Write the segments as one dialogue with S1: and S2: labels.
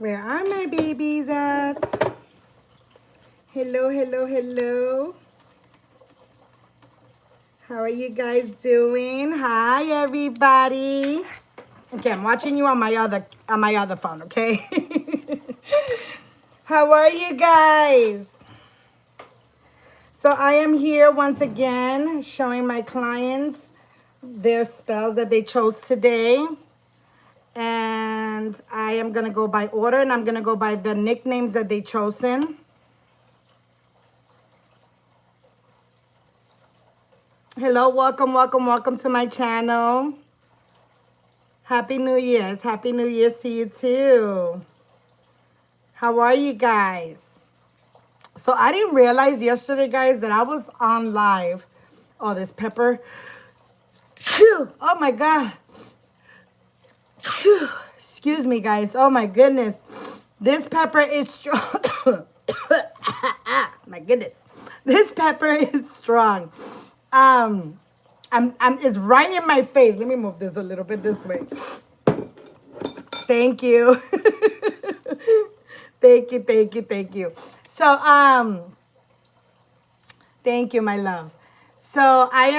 S1: Where are my babies at? Hello, hello, hello. How are you guys doing? Hi, everybody. Okay, I'm watching you on my other phone, okay? How are you guys? So I am here once again showing my clients their spells that they chose today. And I am going to go by order, and I'm going to go by the nicknames that they chosen. Hello, welcome, welcome, welcome to my channel. Happy New Year's. Happy New Year's to you too. How are you guys? So I didn't realize yesterday, guys, that I was on live. Oh, this pepper. Phew. Oh my God. Phew. Excuse me, guys. Oh my goodness. This pepper is strong. My goodness. This pepper is strong. It's right in my face. Let me move this a little bit this way. Thank you. Thank you, thank you, thank you. So, thank you, my love. So I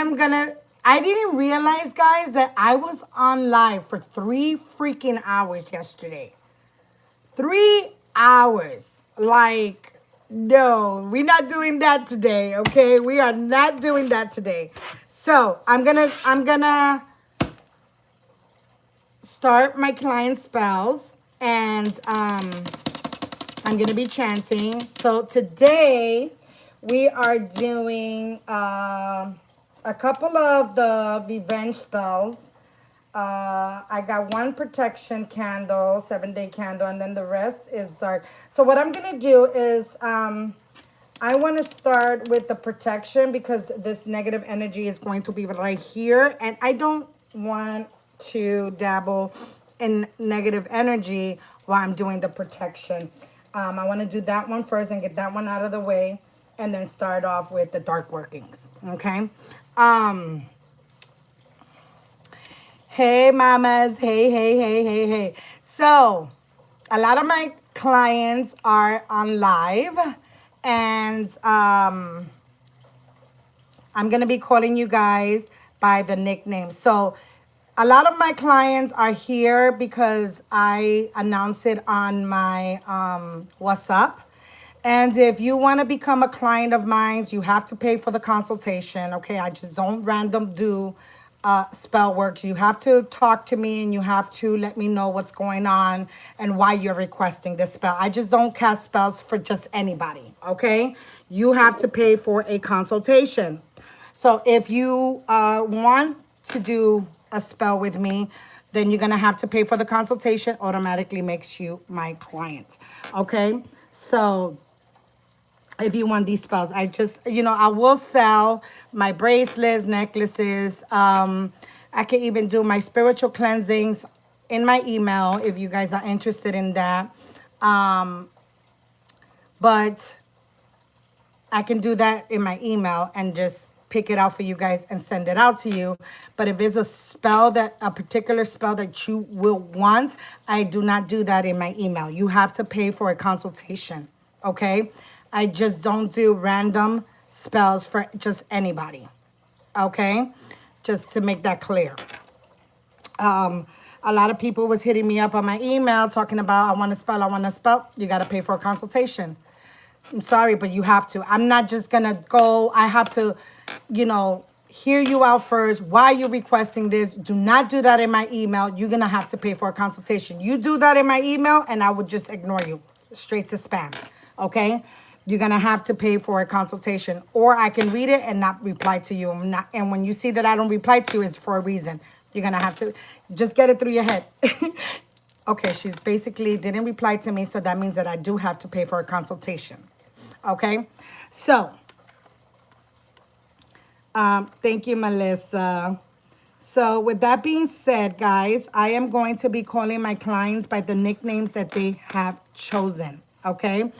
S1: didn't realize, guys, that I was on live for 3 freaking hours yesterday. 3 hours. Like, no, we're not doing that today, okay? We are not doing that today. So I'm gonna start my client spells, and I'm gonna be chanting. So today we are doing a couple of the revenge spells. I got one protection candle, 7-day candle, and then the rest is dark. So what I'm gonna do is I want to start with the protection, because this negative energy is going to be right here, and I don't want to dabble in negative energy while I'm doing the protection. I want to do that one first and get that one out of the way, and then start off with the dark workings. Okay. Hey, mamas. Hey, hey, hey, hey, hey. So, a lot of my clients are on live, and I'm going to be calling you guys by the nickname. So, a lot of my clients are here because I announced it on my WhatsApp. And if you want to become a client of mine, you have to pay for the consultation. Okay, I just don't random do spell work. You have to talk to me, and you have to let me know what's going on and why you're requesting this spell. I just don't cast spells for just anybody. Okay, you have to pay for a consultation. So if you want to do a spell with me, then you're going to have to pay for the consultation. Automatically makes you my client. Okay, so if you want these spells, I just, I will sell my bracelets, necklaces. I can even do my spiritual cleansings in my email if you guys are interested in that. But I can do that in my email and just pick it out for you guys and send it out to you. But if it's a particular spell that you will want, I do not do that in my email. You have to pay for a consultation, okay? I just don't do random spells for just anybody, okay? Just to make that clear. A lot of people was hitting me up on my email talking about, I want to spell. You got to pay for a consultation. I'm sorry, but you have to. I'm not just going to go. I have to, hear you out first. Why you're requesting this? Do not do that in my email. You're going to have to pay for a consultation. You do that in my email, and I would just ignore you. Straight to spam. Okay? You're going to have to pay for a consultation. Or I can read it and not reply to you. And when you see that I don't reply to you, it's for a reason. You're going to have to just get it through your head. Okay, she's basically didn't reply to me, so that means that I do have to pay for a consultation. Okay, so thank you, Melissa. So with that being said, guys, I am going to be calling my clients by the nicknames that they have chosen. Okay,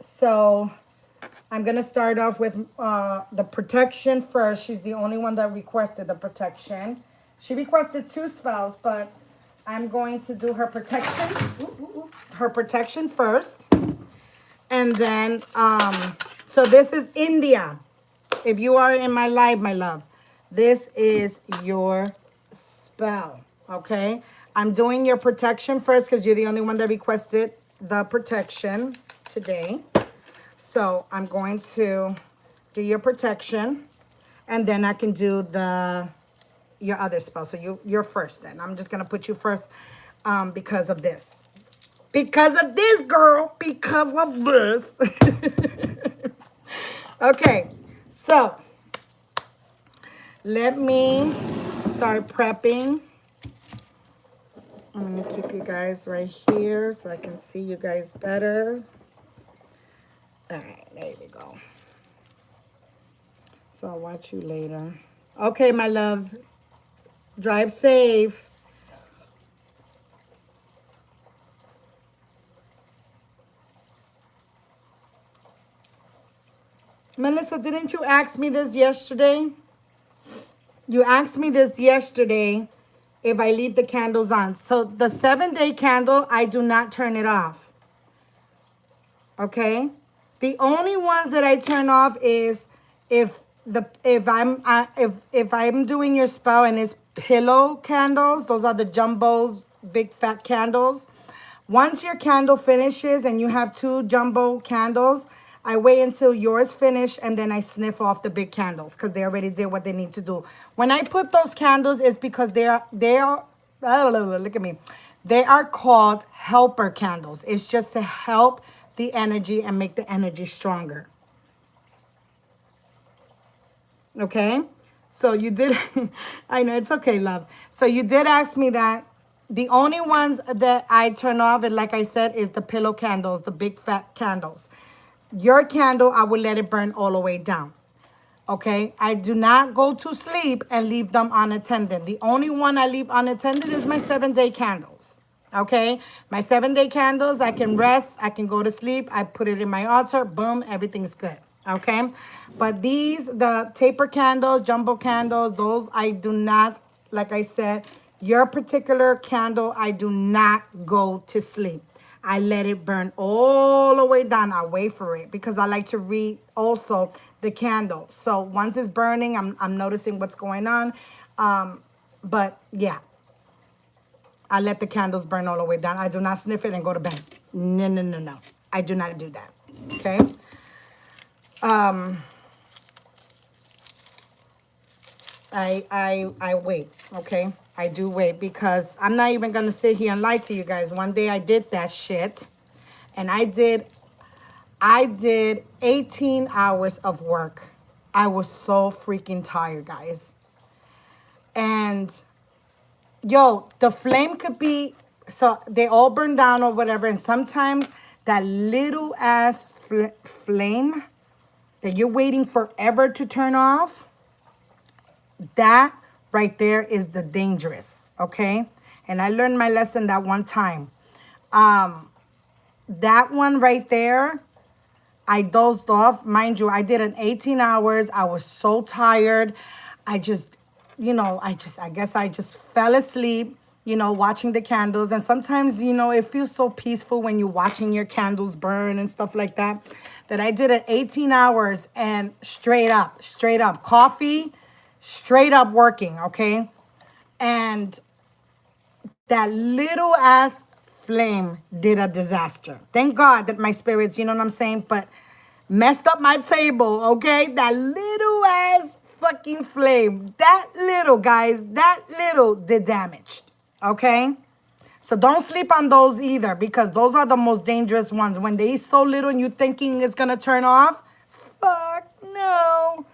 S1: so I'm gonna start off with the protection first. She's the only one that requested the protection. She requested 2 spells, but I'm going to do her protection. Her protection first. And then, so this is India. If you are in my live, my love, this is your spell, okay? I'm doing your protection first because you're the only one that requested the protection today. So I'm going to do your protection, and then I can do your other spell. So you're first then. I'm just going to put you first because of this. Because of this, girl. Because of this. Okay, so let me start prepping. I'm going to keep you guys right here so I can see you guys better. All right, there we go. So I'll watch you later. Okay, my love. Drive safe. Melissa, didn't you ask me this yesterday? You asked me this yesterday if I leave the candles on. So the 7-day candle, I do not turn it off. Okay? The only ones that I turn off is if I'm doing your spell and it's pillow candles. Those are the jumbos, big fat candles. Once your candle finishes and you have 2 jumbo candles, I wait until yours finish and then I sniff off the big candles because they already did what they need to do. When I put those candles, it's because they are look at me. They are called helper candles. It's just to help the energy and make the energy stronger. Okay? So you did, I know, it's okay, love. So you did ask me that. The only ones that I turn off, and like I said, is the pillow candles, the big fat candles. Your candle, I will let it burn all the way down. Okay? I do not go to sleep and leave them unattended. The only one I leave unattended is my 7-day candles. Okay? My 7-day candles, I can rest, I can go to sleep, I put it in my altar, boom, everything's good. Okay? But these, the taper candles, jumbo candles, those I do not, like I said, your particular candle, I do not go to sleep. I let it burn all the way down. I wait for it because I like to read also the candle. So once it's burning, I'm noticing what's going on. But yeah, I let the candles burn all the way down. I do not sniff it and go to bed. No, no, no, no. I do not do that. Okay. I wait, okay? I do wait because I'm not even gonna sit here and lie to you guys. One day I did that shit and I did 18 hours of work. I was so freaking tired, guys. And yo, the flame could be, so they all burn down or whatever. And sometimes that little ass flame that you're waiting forever to turn off, that right there is the dangerous, okay? And I learned my lesson that one time. That one right there, I dozed off. Mind you, I did an 18 hours. I was so tired. I just, I guess I just fell asleep, watching the candles. And sometimes, it feels so peaceful when you're watching your candles burn and stuff like that, that I did it 18 hours and straight up, coffee, straight up working, okay? And that little ass flame did a disaster. Thank God that my spirits, you know what I'm saying? But messed up my table, okay? That little ass fucking flame. That little, guys, that little did damage, okay? So don't sleep on those either because those are the most dangerous ones. When they so little and you thinking it's going to turn off, fuck no.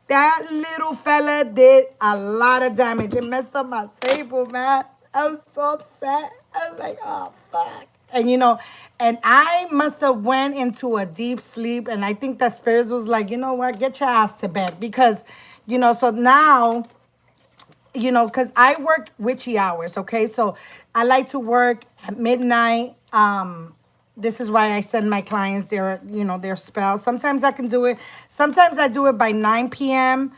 S1: That little fella did a lot of damage. It messed up my table, man. I was so upset. I was like, oh, fuck. And, and I must have went into a deep sleep. And I think that spirits was like, you know what? Get your ass to bed. Because, so now, because I work witchy hours, okay? So I like to work at midnight. This is why I send my clients their spells. Sometimes I can do it. Sometimes I do it by 9 p.m.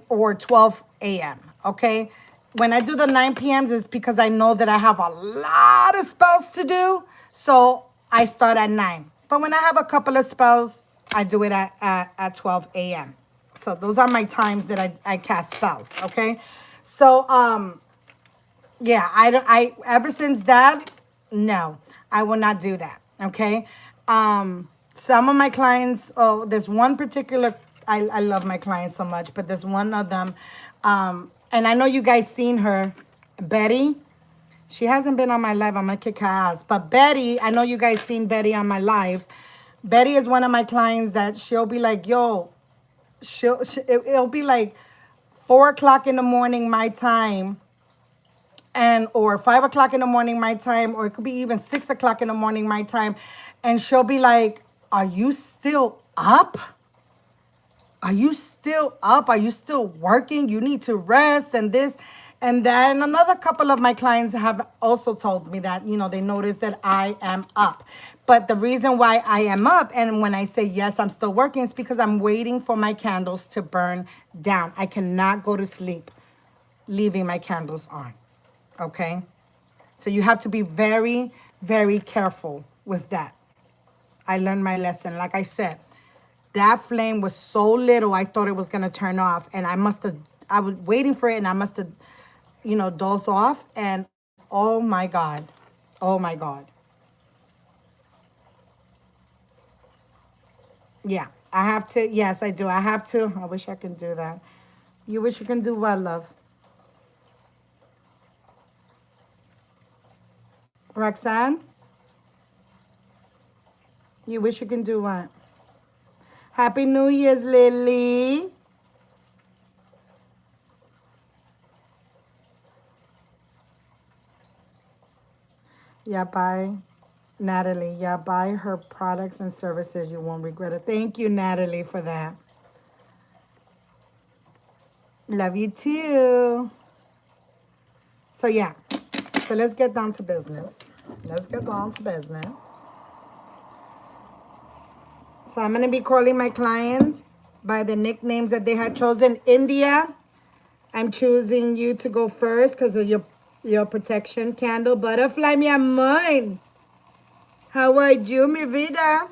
S1: or 12 a.m., okay? when I do the 9 p.m.s, it's because I know that I have a lot of spells to do. So I start at 9. But when I have a couple of spells, I do it at 12 a.m. So those are my times that I cast spells, okay? So, yeah, ever since that, no, I will not do that, okay? Some of my clients, oh, there's one particular, I love my clients so much, but there's one of them, and I know you guys seen her, Betty. She hasn't been on my live. I'm gonna kick her ass. But Betty, I know you guys seen Betty on my live. Betty is one of my clients that she'll be like, yo, it'll be like 4 o'clock in the morning my time, and or 5 o'clock in the morning my time, or it could be even 6 o'clock in the morning my time, and she'll be like, are you still up? Are you still up? Are you still working? You need to rest and this and that. And another couple of my clients have also told me that, they notice that I am up. But the reason why I am up, and when I say yes, I'm still working, is because I'm waiting for my candles to burn down. I cannot go to sleep leaving my candles on. Okay? So you have to be very, very careful with that. I learned my lesson. Like I said, that flame was so little, I thought it was going to turn off. And I was waiting for it, and I must have, dozed off. And oh my God. Oh my God. Yeah, I have to. Yes, I do. I have to. I wish I can do that. You wish you can do what, love? Roxanne? You wish you can do what? Happy New Year's, Lily. Yeah, buy Natalie. Yeah, buy her products and services. You won't regret it. Thank you, Natalie, for that. Love you too. So yeah, so let's get down to business. Let's get down to business. So I'm going to be calling my client by the nicknames that they had chosen. India, I'm choosing you to go first because of your protection candle. Butterfly, mi amor. How are you, mi vida?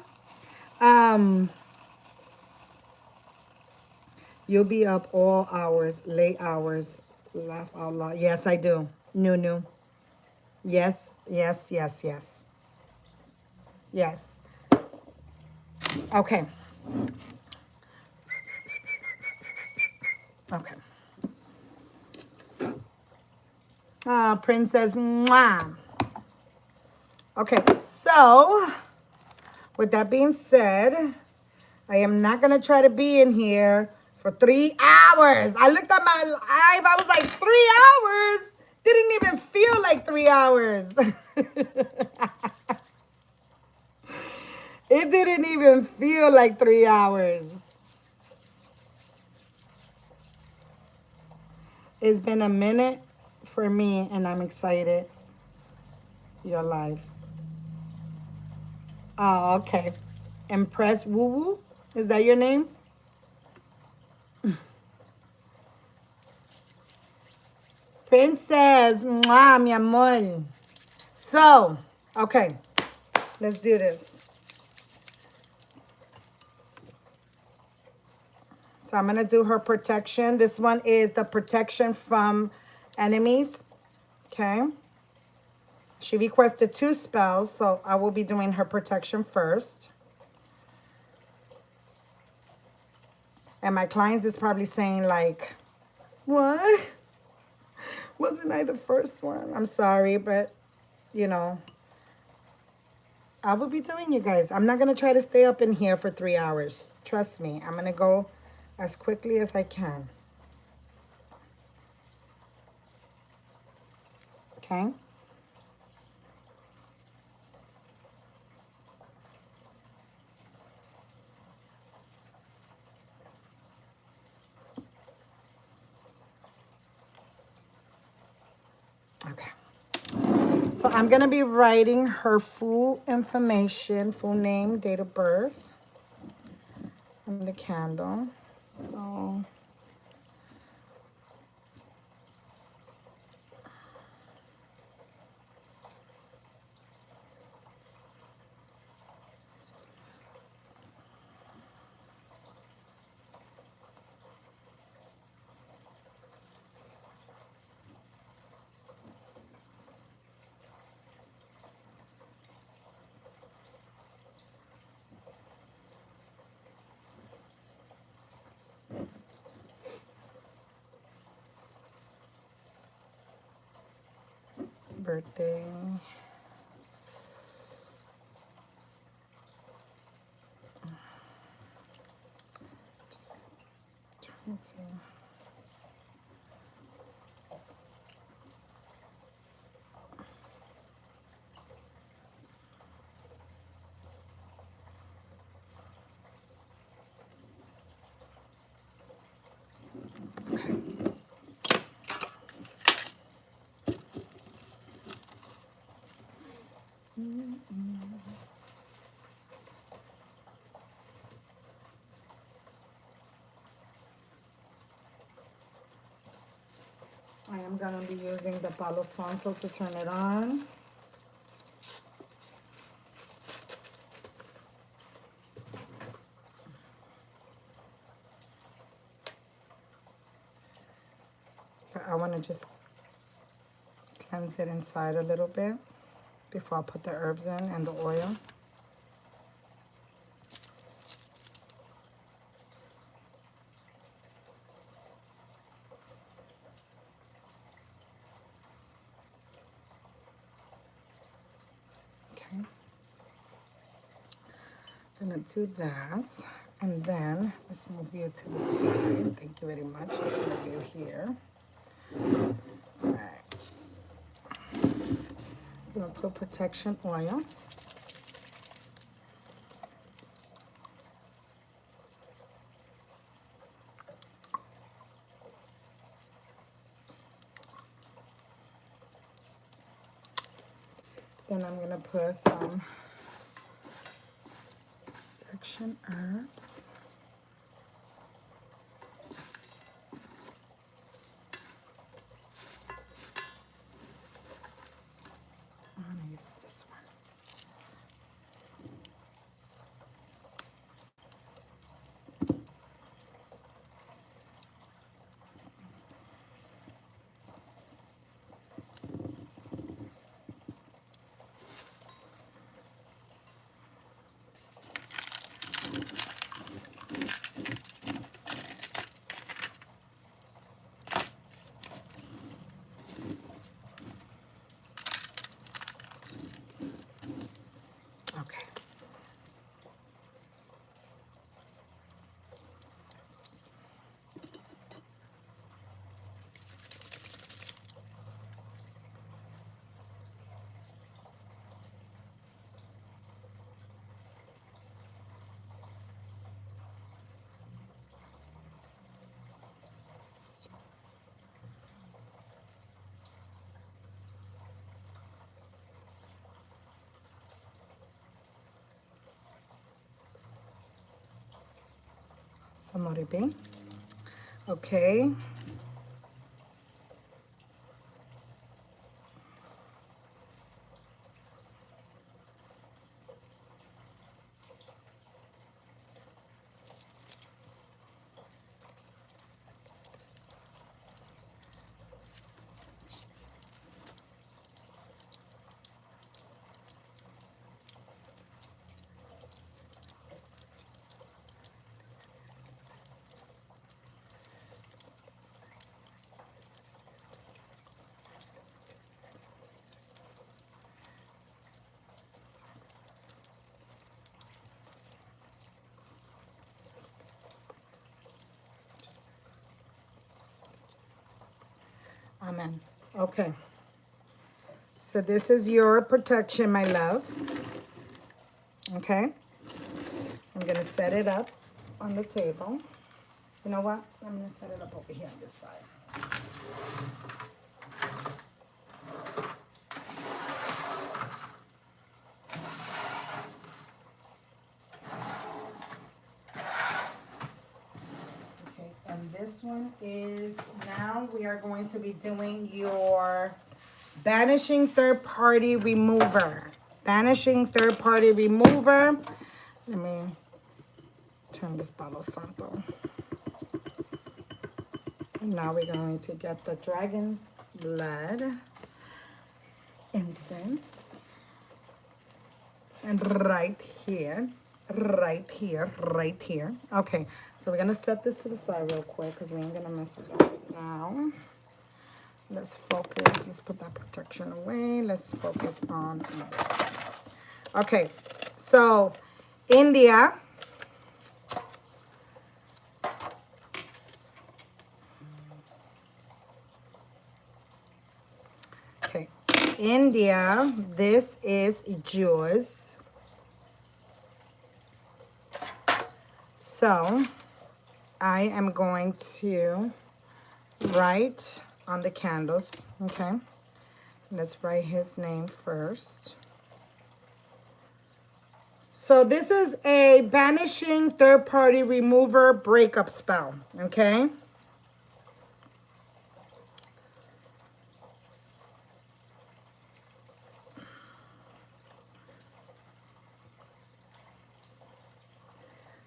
S1: You'll be up all hours, late hours. Laugh out loud. Yes, I do. New. Yes, yes, yes, yes. Yes. Okay. Okay. Princess. Mwah. Okay, so with that being said, I am not going to try to be in here for 3 hours. I looked at my live. I was like, 3 hours? Didn't even feel like 3 hours. It didn't even feel like 3 hours. It's been a minute for me, and I'm excited. You're live. Oh, okay. Impress Woo Woo? Is that your name? Princess. Mwah, mi amor. So, okay. Let's do this. So I'm going to do her protection. This one is the protection from enemies. Okay. She requested 2 spells, so I will be doing her protection first. And my clients is probably saying like, what? Wasn't I the first one? I'm sorry, but, I will be doing you guys. I'm not going to try to stay up in here for 3 hours. Trust me. I'm going to go as quickly as I can. Okay? Okay. So I'm going to be writing her full information, full name, date of birth, and the candle. So birthday. Just trying to. I am going to be using the Palo Santo to turn it on. But I want to just cleanse it inside a little bit before I put the herbs in and the oil. Okay. I'm gonna do that. And then let's move you to the side. Thank you very much. Let's move you here. All right. I'm gonna put protection oil. Then I'm gonna put some protection herbs. I'm gonna use this one. Okay. Some moribe. Okay. Amen. Okay. So this is your protection, my love. Okay. I'm going to set it up on the table. You know what? I'm going to set it up over here on this side. Okay, and this one is, now we are going to be doing your Banishing Third Party Remover. Banishing Third Party Remover. Let me turn this Palo Santo. And now we're going to get the dragon's blood incense. And right here. Okay, so we're going to set this to the side real quick because we ain't going to mess with that right now. Let's focus. Let's put that protection away. Let's focus on this. Okay, so India. Okay, India, this is yours. So I am going to write on the candles, okay? Let's write his name first. So this is a banishing third-party remover breakup spell, okay?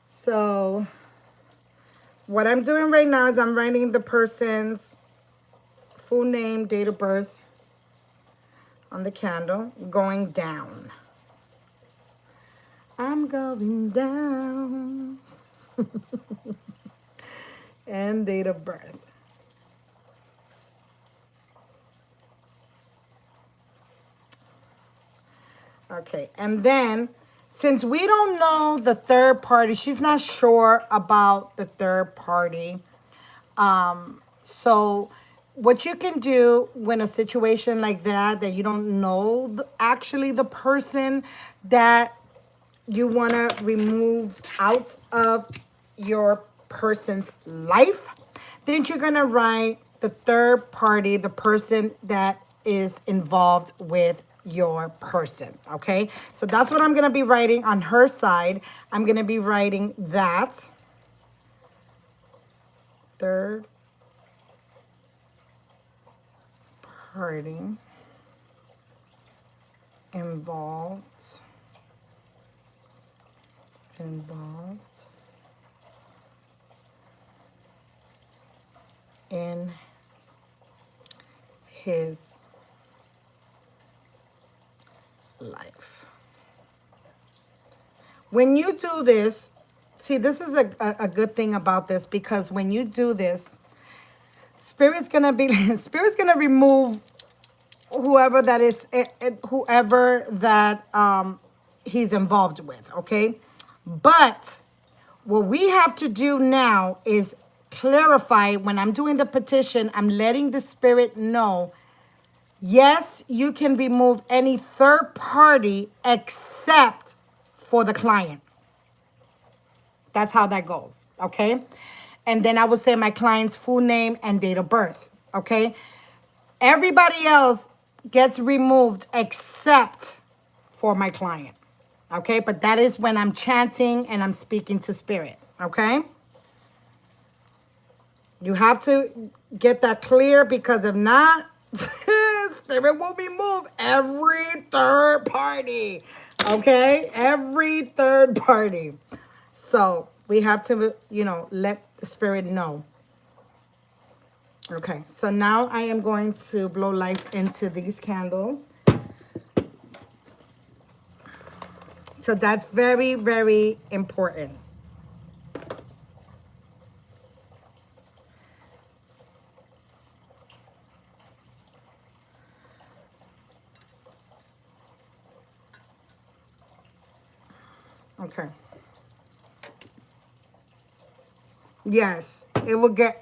S1: So what I'm doing right now is I'm writing the person's full name, date of birth on the candle, going down. I'm going down. And date of birth. Okay, and then since we don't know the third party, she's not sure about the third party. So what you can do when a situation like that you don't know actually the person that you want to remove out of your person's life, then you're going to write the third party, the person that is involved with your person, okay? So that's what I'm going to be writing on her side. I'm going to be writing that third party involved in his life. When you do this, see, this is a good thing about this, because when you do this, Spirit's gonna remove whoever that is, whoever that he's involved with, okay? But what we have to do now is clarify. When I'm doing the petition, I'm letting the Spirit know, yes, you can remove any third party except for the client. That's how that goes, okay? And then I will say my client's full name and date of birth, okay? Everybody else gets removed except for my client, okay? But that is when I'm chanting and I'm speaking to Spirit, okay? You have to get that clear, because if not, Spirit will remove every third party, okay? Every third party. So we have to, let the Spirit know. Okay, so now I am going to blow light into these candles. So that's very, very important. Okay. Yes, it will get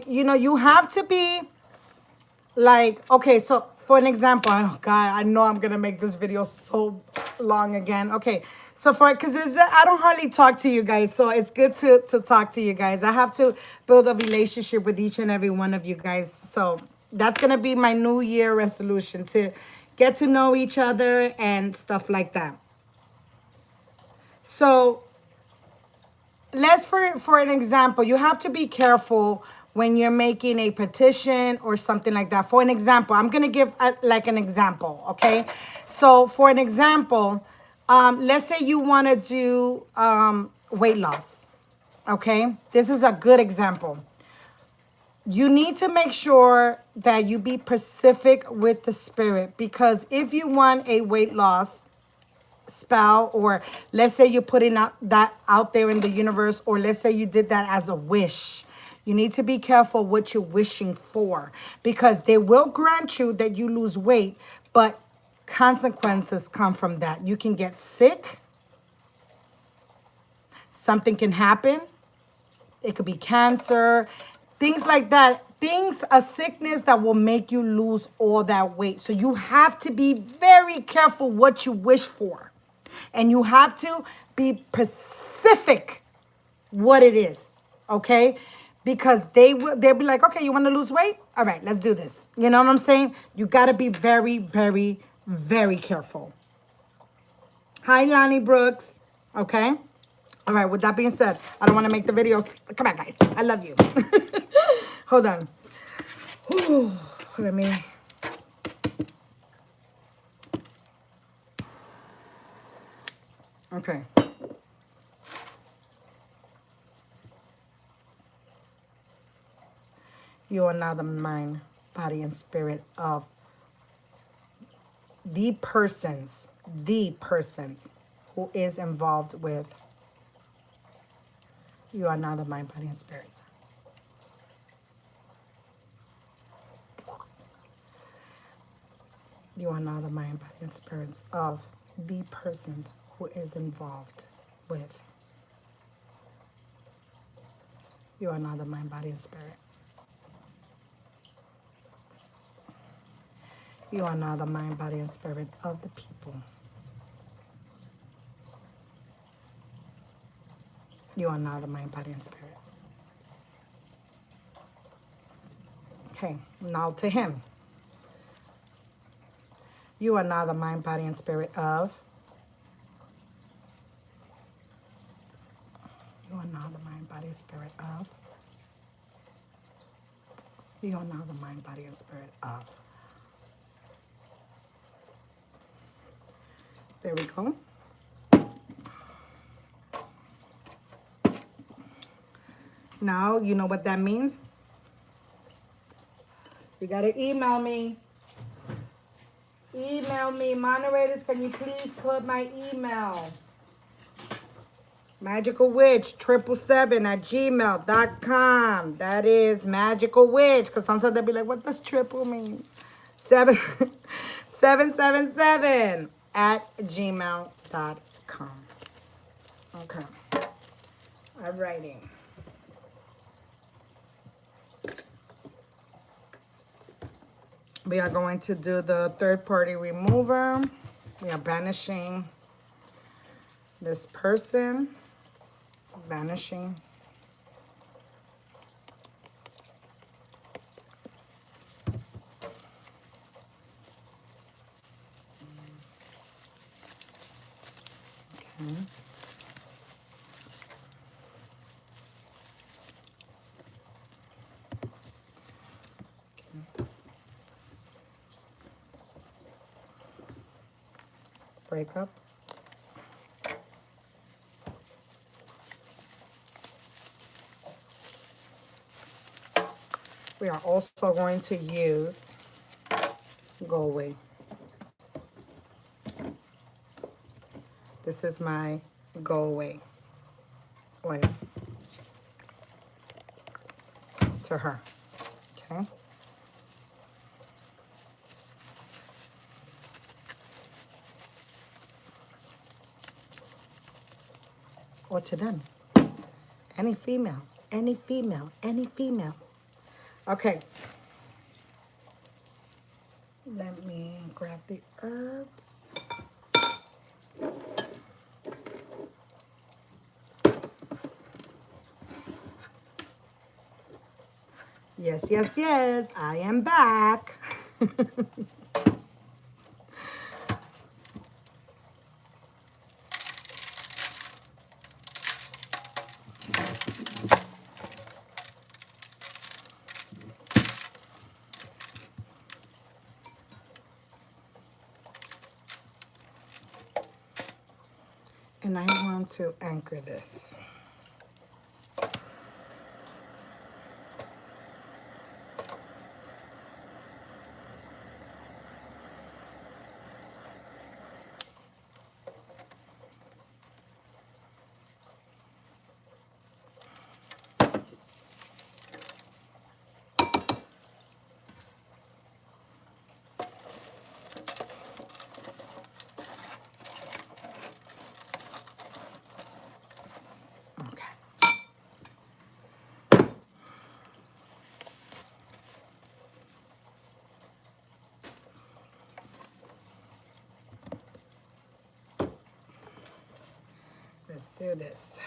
S1: you have to be okay, so for an example, oh God, I know I'm going to make this video so long again. Okay, so because I don't hardly talk to you guys, so it's good to talk to you guys. I have to build a relationship with each and every one of you guys. So that's going to be my New Year resolution, to get to know each other and stuff like that. So let's, for an example, you have to be careful when you're making a petition or something like that. For an example, I'm going to give an example, okay? So for an example, let's say you want to do weight loss, okay? This is a good example. You need to make sure that you be specific with the Spirit, because if you want a weight loss spell, or let's say you're putting that out there in the universe, or let's say you did that as a wish, You need to be careful what you're wishing for, because they will grant you that you lose weight, but consequences come from that. You can get sick. Something can happen. It could be cancer, things like that. Things, a sickness that will make you lose all that weight. So you have to be very careful what you wish for. And you have to be specific what it is, okay? Because they'll be like, okay, you want to lose weight? All right, let's do this. You know what I'm saying? You got to be very, very, very careful. Hi, Lonnie Brooks. Okay? All right, with that being said, I don't want to make the video. Come on, guys. I love you. Hold on. Whew. Let me. Okay. You are now the mind, body, and spirit of the persons who is involved with. You are now the mind, body, and spirit. You are now the mind, body, and spirits of the persons who is involved with. You are now the mind, body, and spirit. You are now the mind, body, and spirit of the people. You are now the mind, body, and spirit. Okay, now to him. You are now the mind, body, and spirit of. You are now the mind, body, and spirit of. You are now the mind, body, and spirit of. There we go. Now, you know what that means? You got to email me. Email me. Moderators, can you please put my email? magicalwitch777@gmail.com. That is Magical Witch. Because sometimes they'll be like, what does triple mean? 777@gmail.com. Okay. All righty. We are going to do the third-party remover. We are banishing this person. Banishing. Okay. Break up. We are also going to use Go Away. This is my Go Away oil to her. Okay. Or to them. Any female. Any female. Any female. Okay. Let me grab the herbs. Yes, yes, yes. I am back. And I want to anchor this. Let's do this.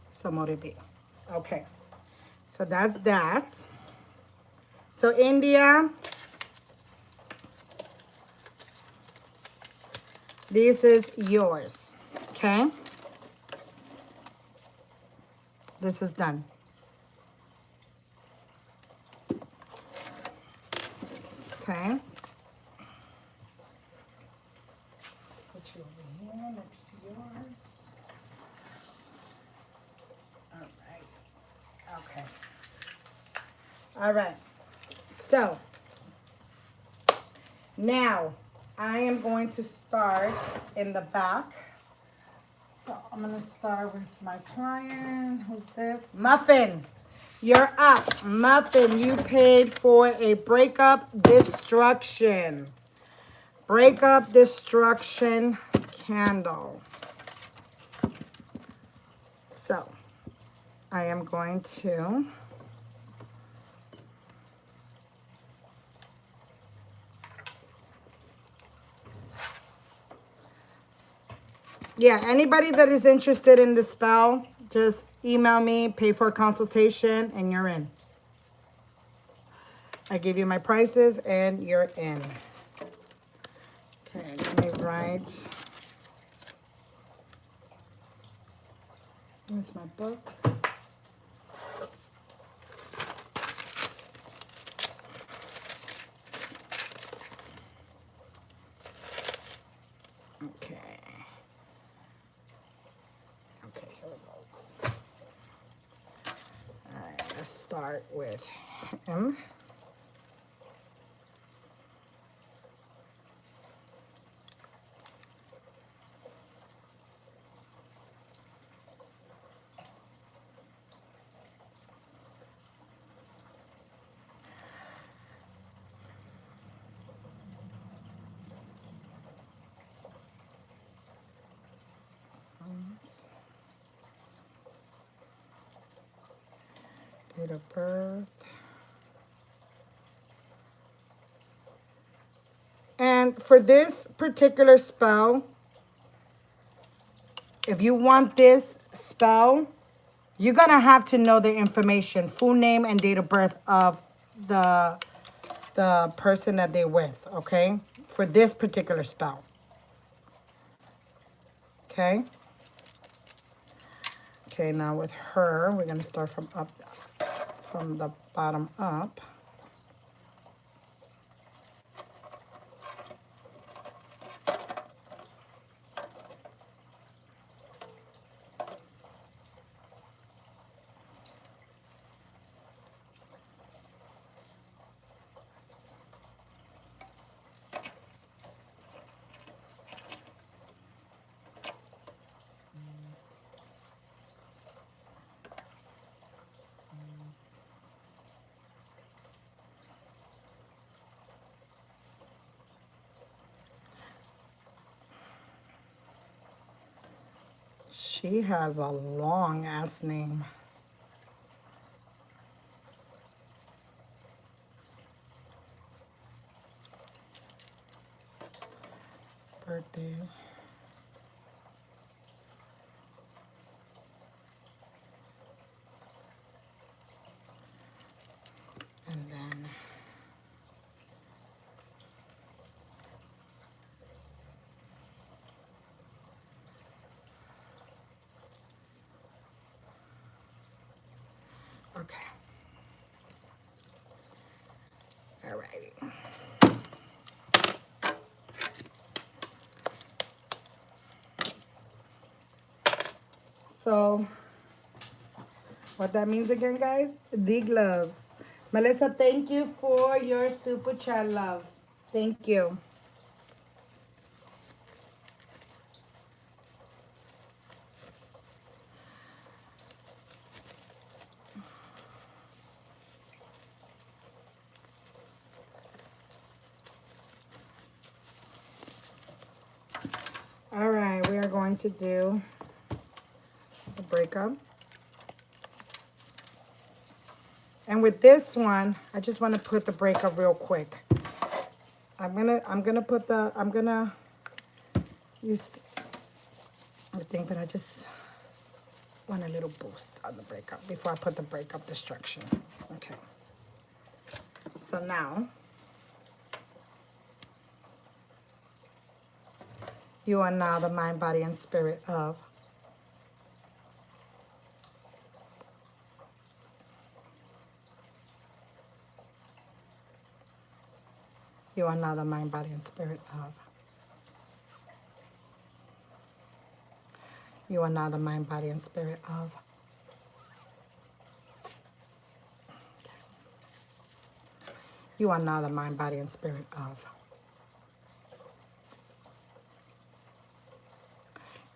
S1: Samoribi. Okay, so that's that. So India, this is yours, okay? This is done. Okay. Let's put you over here next to yours. All right. Okay. All right. So now I am going to start in the back. So I'm going to start with my client. Who's this? Muffin. You're up. Muffin, you paid for a breakup destruction. Breakup destruction candle. So I am going to anybody that is interested in the spell, just email me, pay for a consultation, and you're in. I give you my prices, and you're in. Okay, let me write. Here's my book. Okay. Okay, here it goes. All right, let's start with him. Date of birth. And for this particular spell, if you want this spell, you're going to have to know the information, full name and date of birth of the person that they're with, okay? For this particular spell. Okay? Okay, now with her, we're going to start from the bottom up. She has a long ass name. Birthday. And then okay. Alrighty. So what that means again, guys? The gloves. Melissa, thank you for your super chat, love. Thank you. All right, we are going to do the breakup. And with this one, I just want to put the breakup real quick. I'm gonna use everything, but I just want a little boost on the breakup before I put the breakup destruction. Okay. So now you are now the mind, body, and spirit of. You are now the mind, body, and spirit of. You are now the mind, body, and spirit of. You are now the mind, body, and spirit of.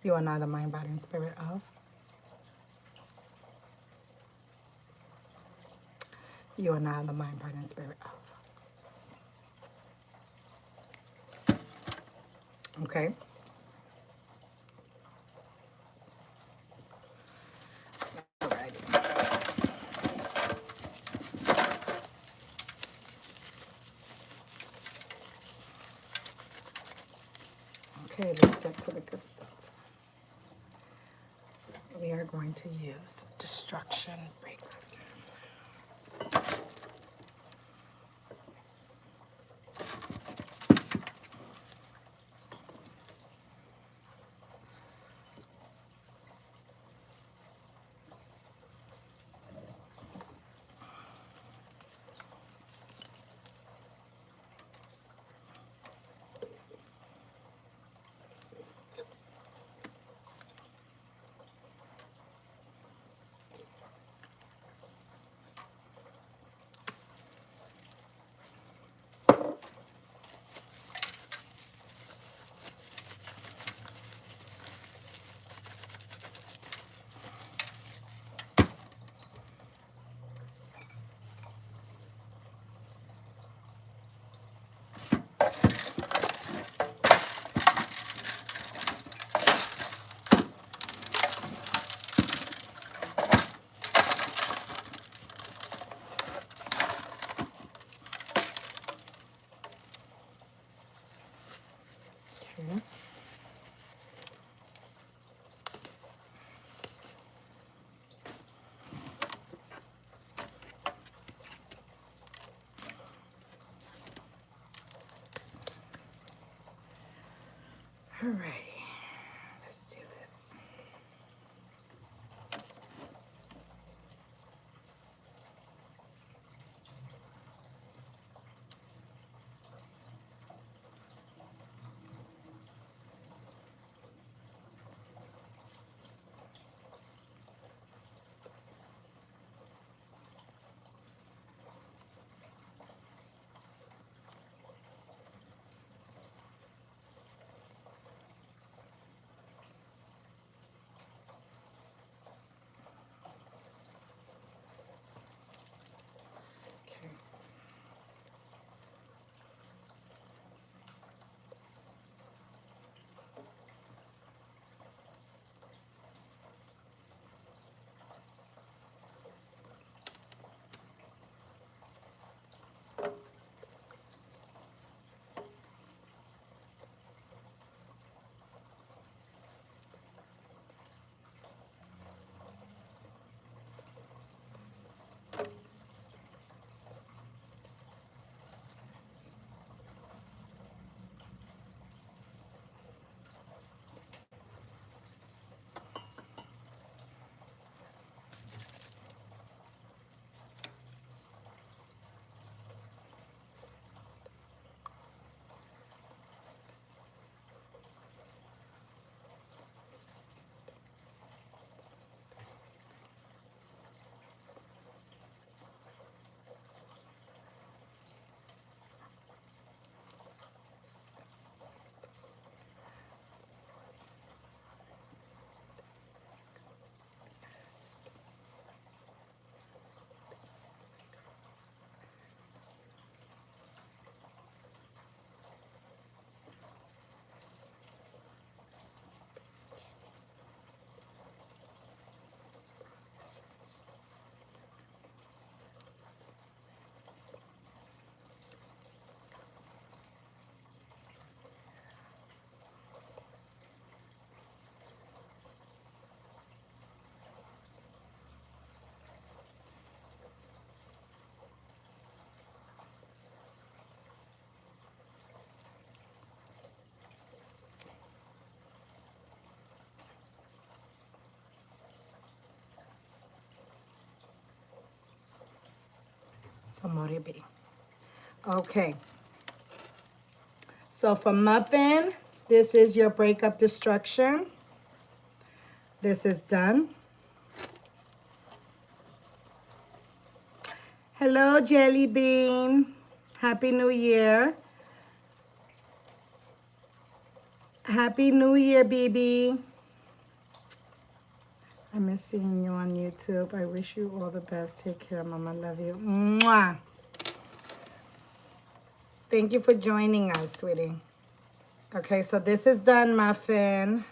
S1: You are now the mind, body, and spirit of. You are now the mind, body, and spirit of. Okay? Alrighty. Okay, let's get to the good stuff. We are going to use destruction breakup. Okay. Alrighty. Let's do this. So Moribi. Okay. So for Muffin, this is your breakup destruction. This is done. Hello, Jelly Bean. Happy New Year. Happy New Year, BB. I miss seeing you on YouTube. I wish you all the best. Take care, Mama. Love you. Mwah. Thank you for joining us, sweetie. Okay, so this is done, Muffin.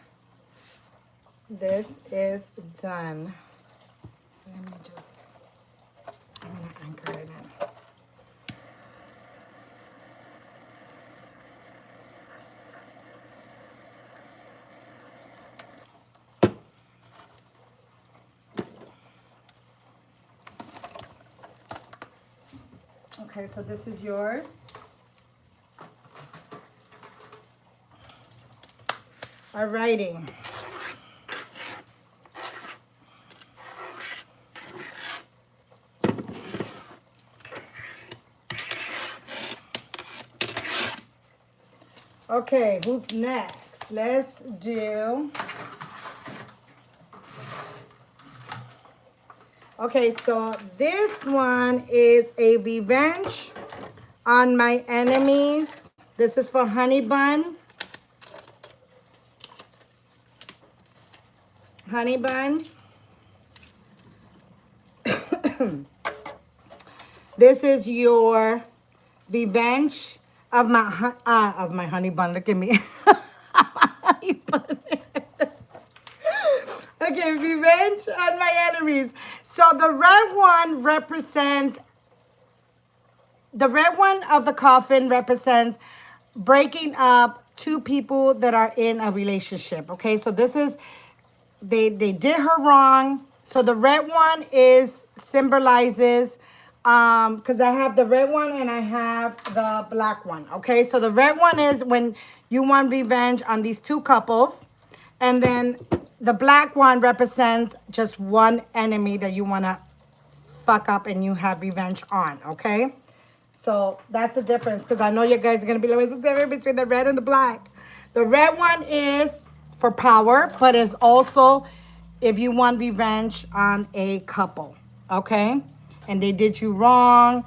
S1: This is done. Let me just, I'm going to anchor it in. Okay, so this is yours. Alrighty. Okay, who's next? Let's do... Okay, so this one is a revenge on my enemies. This is for Honey Bun. Honey Bun. This is your revenge of my honey bun. Look at me. Honey bun. Okay, revenge on my enemies. So the red one represents, the red one of the coffin represents breaking up two people that are in a relationship. Okay, so this is, they did her wrong. So the red one is symbolizes, because I have the red one and I have the black one. Okay, so the red one is when you want revenge on these two couples. And then the black one represents just one enemy that you want to fuck up and you have revenge on, okay? So that's the difference, because I know you guys are going to be like, what's the difference between the red and the black? The red one is for power, but it's also if you want revenge on a couple, okay? And they did you wrong,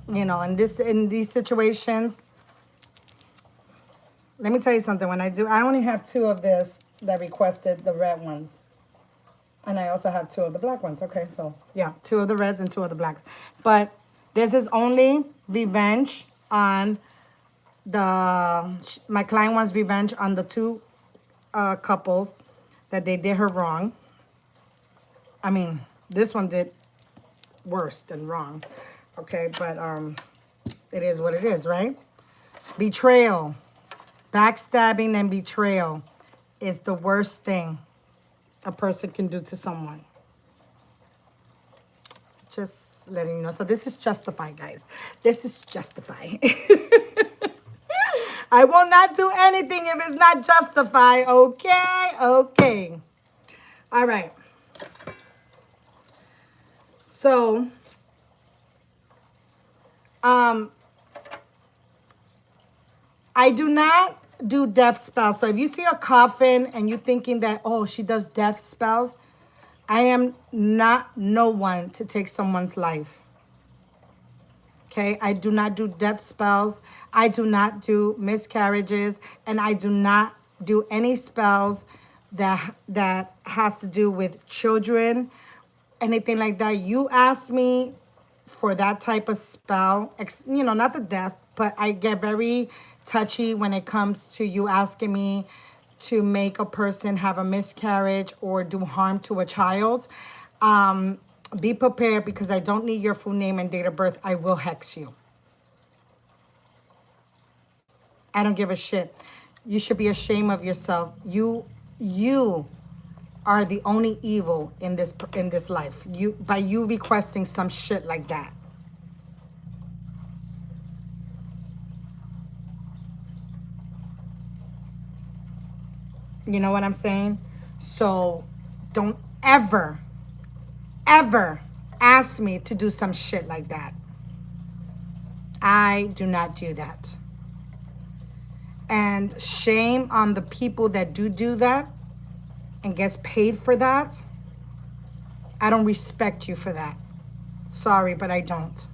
S1: you know, in these situations. Let me tell you something. When I only have two of this that requested the red ones. And I also have two of the black ones. Okay, so yeah, two of the reds and two of the blacks. But this is only revenge on my client wants revenge on the two couples that they did her wrong. I mean, this one did worse than wrong. Okay, but it is what it is, right? Betrayal. Backstabbing and betrayal is the worst thing a person can do to someone. Just letting you know. So this is justified, guys. This is justified. I will not do anything if it's not justified. Okay? Okay. All right. So, I do not do death spells. So if you see a coffin and you're thinking that, oh, she does death spells, I am not no one to take someone's life. Okay? I do not do death spells. I do not do miscarriages. And I do not do any spells that has to do with children, anything like that. You ask me for that type of spell, you know, not the death, but I get very touchy when it comes to you asking me to make a person have a miscarriage or do harm to a child. Be prepared, because I don't need your full name and date of birth. I will hex you. I don't give a shit. You should be ashamed of yourself. You are the only evil in this life. By you requesting some shit like that. You know what I'm saying? So don't ever ask me to do some shit like that. I do not do that. And shame on the people that do that and gets paid for that. I don't respect you for that. Sorry, but I don't.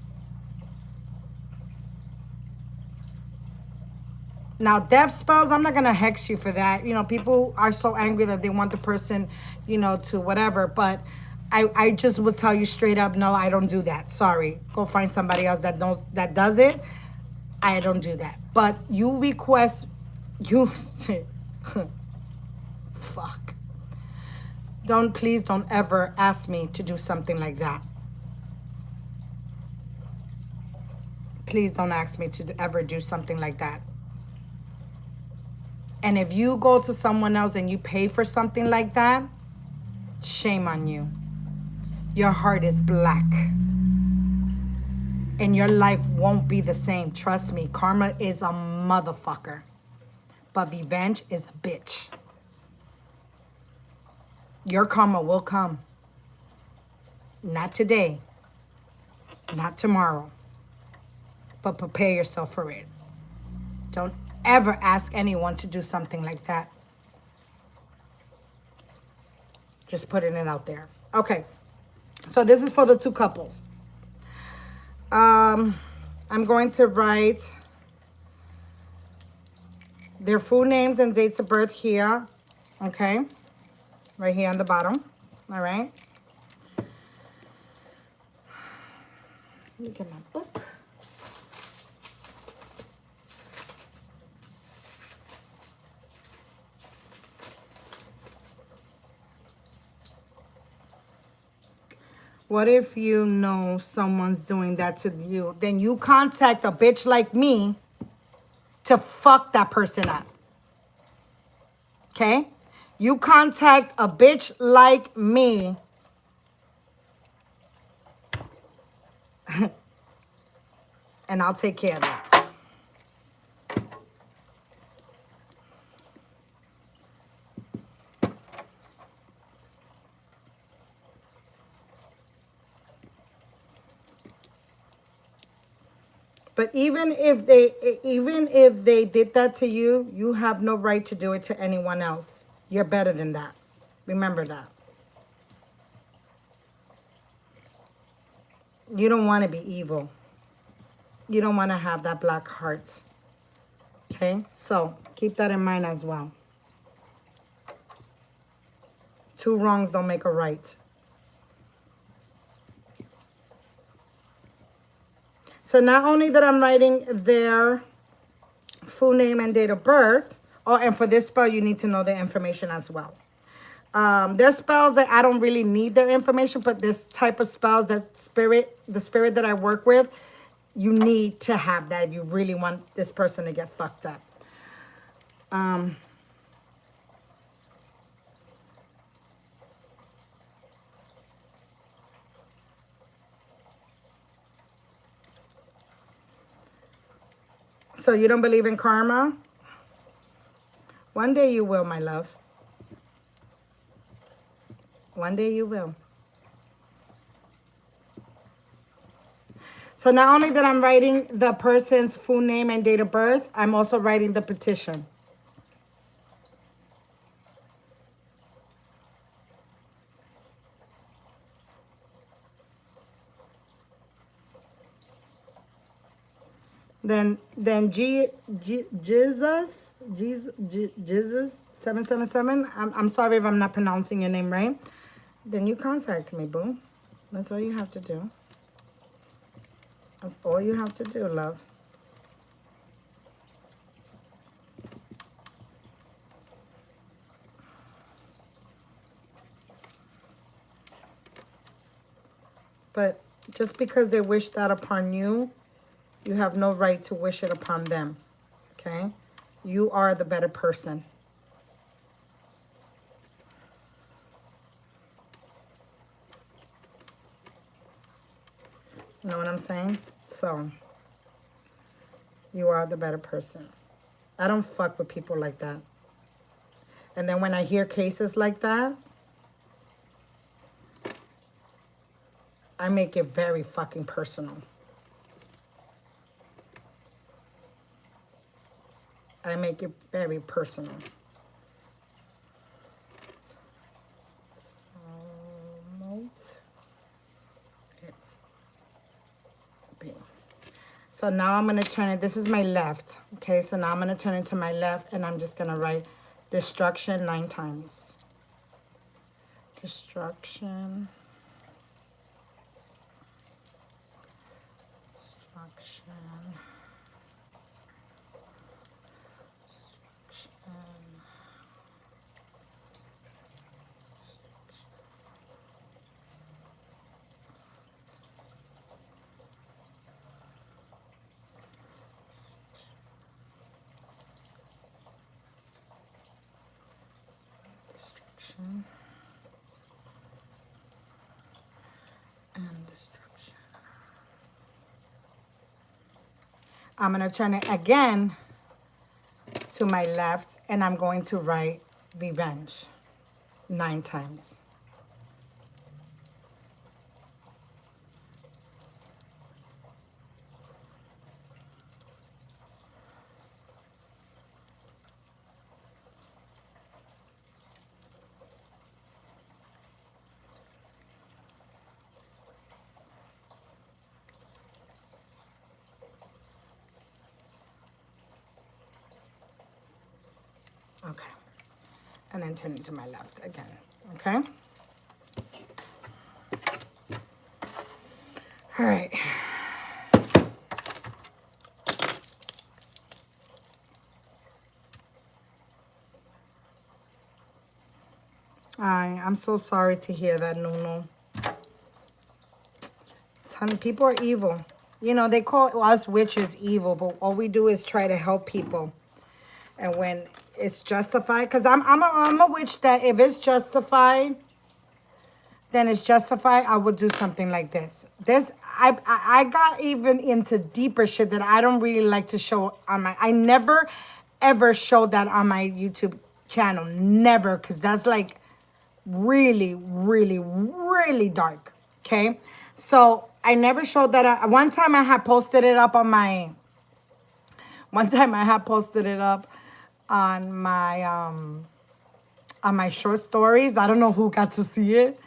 S1: Now, death spells, I'm not going to hex you for that. You know, people are so angry that they want the person, you know, to whatever. But I just will tell you straight up, no, I don't do that. Sorry. Go find somebody else that knows, that does it. I don't do that. But you request, you, fuck. Please don't ever ask me to do something like that. Please don't ask me to ever do something like that. And if you go to someone else and you pay for something like that, shame on you. Your heart is black. And your life won't be the same. Trust me, karma is a motherfucker. But revenge is a bitch. Your karma will come. Not today. Not tomorrow. But prepare yourself for it. Don't ever ask anyone to do something like that. Just putting it out there. Okay. So this is for the two couples. I'm going to write their full names and dates of birth here. Okay. Right here on the bottom. All right. Let me get my book. What if you know someone's doing that to you? Then you contact a bitch like me to fuck that person up. Okay? You contact a bitch like me and I'll take care of that. But even if they did that to you, you have no right to do it to anyone else. You're better than that. Remember that. You don't want to be evil. You don't want to have that black heart. Okay? So keep that in mind as well. Two wrongs don't make a right. So not only that I'm writing their full name and date of birth, and for this spell, you need to know their information as well. There's spells that I don't really need their information, but this type of spells, the spirit that I work with, you need to have that if you really want this person to get fucked up. So you don't believe in karma? One day you will, my love. One day you will. So not only that I'm writing the person's full name and date of birth, I'm also writing the petition. Then Jesus 777. I'm sorry if I'm not pronouncing your name right. Then you contact me, boo. That's all you have to do. That's all you have to do, love. But just because they wish that upon you, you have no right to wish it upon them, okay? You are the better person. You know what I'm saying? So, you are the better person. I don't fuck with people like that. And then when I hear cases like that, I make it very fucking personal. I make it very personal. So, Moat. It's B. So now I'm going to turn it. This is my left. Okay, so now I'm going to turn it to my left, and I'm just going to write destruction 9 times. Destruction. Destruction. Destruction. And destruction. I'm going to turn it again to my left, and I'm going to write revenge 9 times. Okay. And then turn it to my left again. Okay? All right. I'm so sorry to hear that, Nuno. People are evil. You know, they call us witches evil, but all we do is try to help people. And when it's justified, because I'm a witch that if it's justified, then it's justified. I would do something like this. I got even into deeper shit that I don't really like to show on my. I never ever showed that on my YouTube channel. Never, because that's like really, really, really dark. Okay, so I never showed that. One time I had posted it up on my. One time I had posted it up on my short stories. I don't know who got to see it.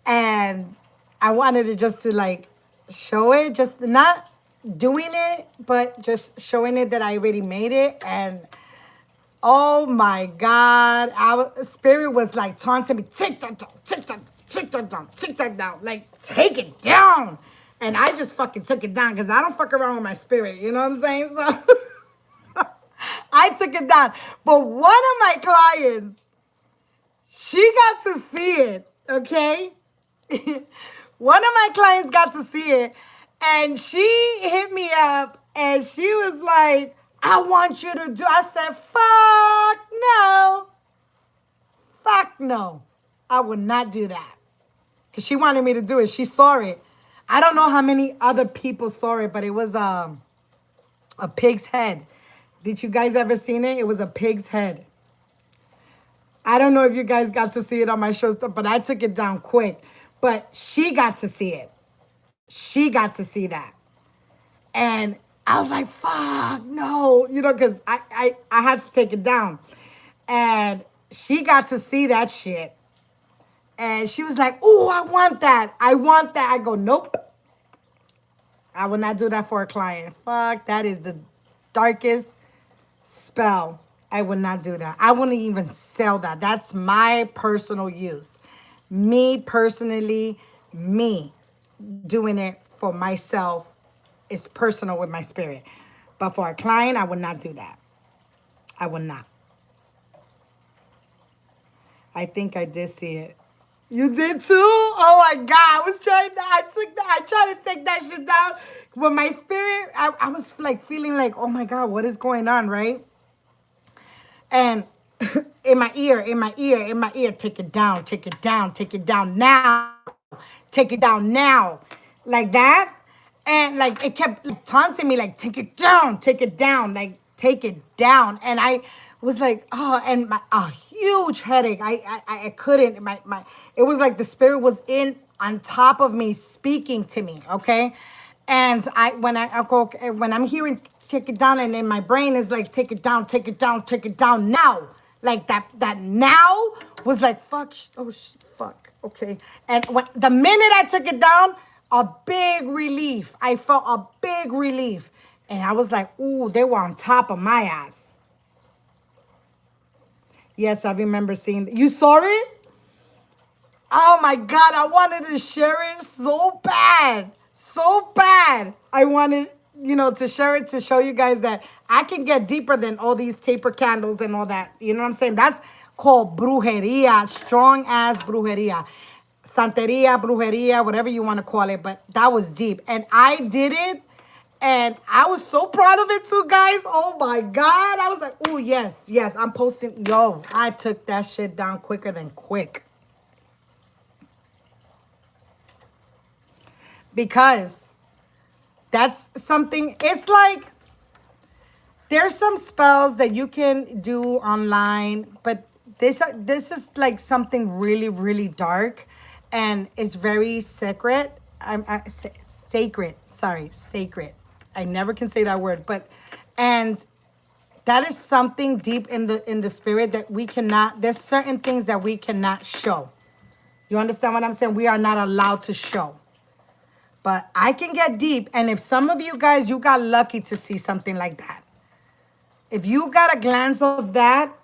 S1: And I wanted it just to like show it, just not doing it, but just showing it that I already made it. And oh my God, our spirit was like taunting me, take that down, take that, take that down, take that down, like take it down. And I just fucking took it down because I don't fuck around with my spirit, you know what I'm saying? So I took it down. But one of my clients, she got to see it, okay? One of my clients got to see it, and she hit me up, and she was like, I want you to do. I said, fuck no. Fuck no. I would not do that. Because she wanted me to do it. She saw it. I don't know how many other people saw it, but it was a pig's head. Did you guys ever seen it? It was a pig's head. I don't know if you guys got to see it on my show stuff, but I took it down quick. But she got to see it. She got to see that. And I was like, fuck, no. You know, because I had to take it down. And she got to see that shit. And she was like, oh, I want that. I want that. I go, nope. I will not do that for a client. Fuck, that is the darkest spell. I would not do that. I wouldn't even sell that. That's my personal use. Me personally, me doing it for myself is personal with my spirit. But for a client, I would not do that. I would not. I think I did see it. You did too? Oh my God. I tried to take that shit down. With my spirit, I was like feeling like, oh my God, what is going on, right? And in my ear, take it down, take it down, take it down now. Take it down now. Like that. And like it kept taunting me, like, take it down, like, take it down. And I was like, oh, and a huge headache. I couldn't, it was like the spirit was in on top of me, speaking to me, okay? And when I'm hearing take it down, and then my brain is like, take it down, take it down, take it down now. Like that now was like, fuck, fuck, okay. And the minute I took it down, a big relief. I felt a big relief. And I was like, ooh, they were on top of my ass. Yes, I remember seeing that. You saw it? Oh my God, I wanted to share it so bad. So bad. I wanted, to share it to show you guys that I can get deeper than all these taper candles and all that. You know what I'm saying? That's called brujeria, strong ass brujeria. Santeria, brujeria, whatever you want to call it. But that was deep. And I did it. And I was so proud of it too, guys. Oh my God. I was like, oh, yes, I'm posting. Yo, I took that shit down quicker than quick. Because that's something, it's like, there's some spells that you can do online, but this is like something really, really dark, and it's very sacred. Sacred. Sorry, sacred. I never can say that word, and that is something deep in the spirit that we cannot. There's certain things that we cannot show. You understand what I'm saying? We are not allowed to show. But I can get deep, and if some of you guys, you got lucky to see something like that. If you got a glance of that,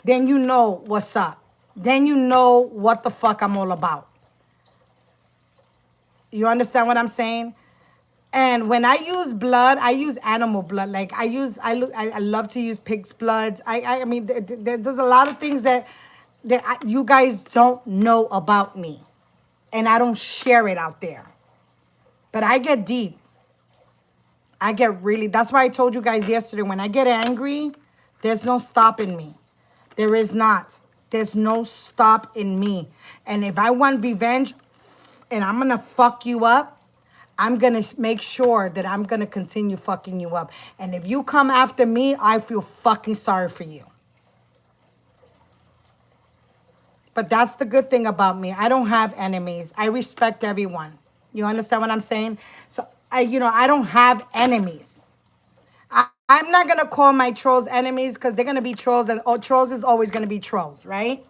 S1: then you know what's up. Then you know what the fuck I'm all about. You understand what I'm saying? And when I use blood, I use animal blood. Like I love to use pig's bloods. I mean, there's a lot of things that you guys don't know about me, and I don't share it out there. But I get deep. I get really, that's why I told you guys yesterday, when I get angry, there's no stopping me. There is not. There's no stop in me. And if I want revenge and I'm going to fuck you up, I'm going to make sure that I'm going to continue fucking you up. And if you come after me, I feel fucking sorry for you. But that's the good thing about me. I don't have enemies. I respect everyone. You understand what I'm saying? So, I don't have enemies. I'm not going to call my trolls enemies because they're going to be trolls, and trolls is always going to be trolls, right?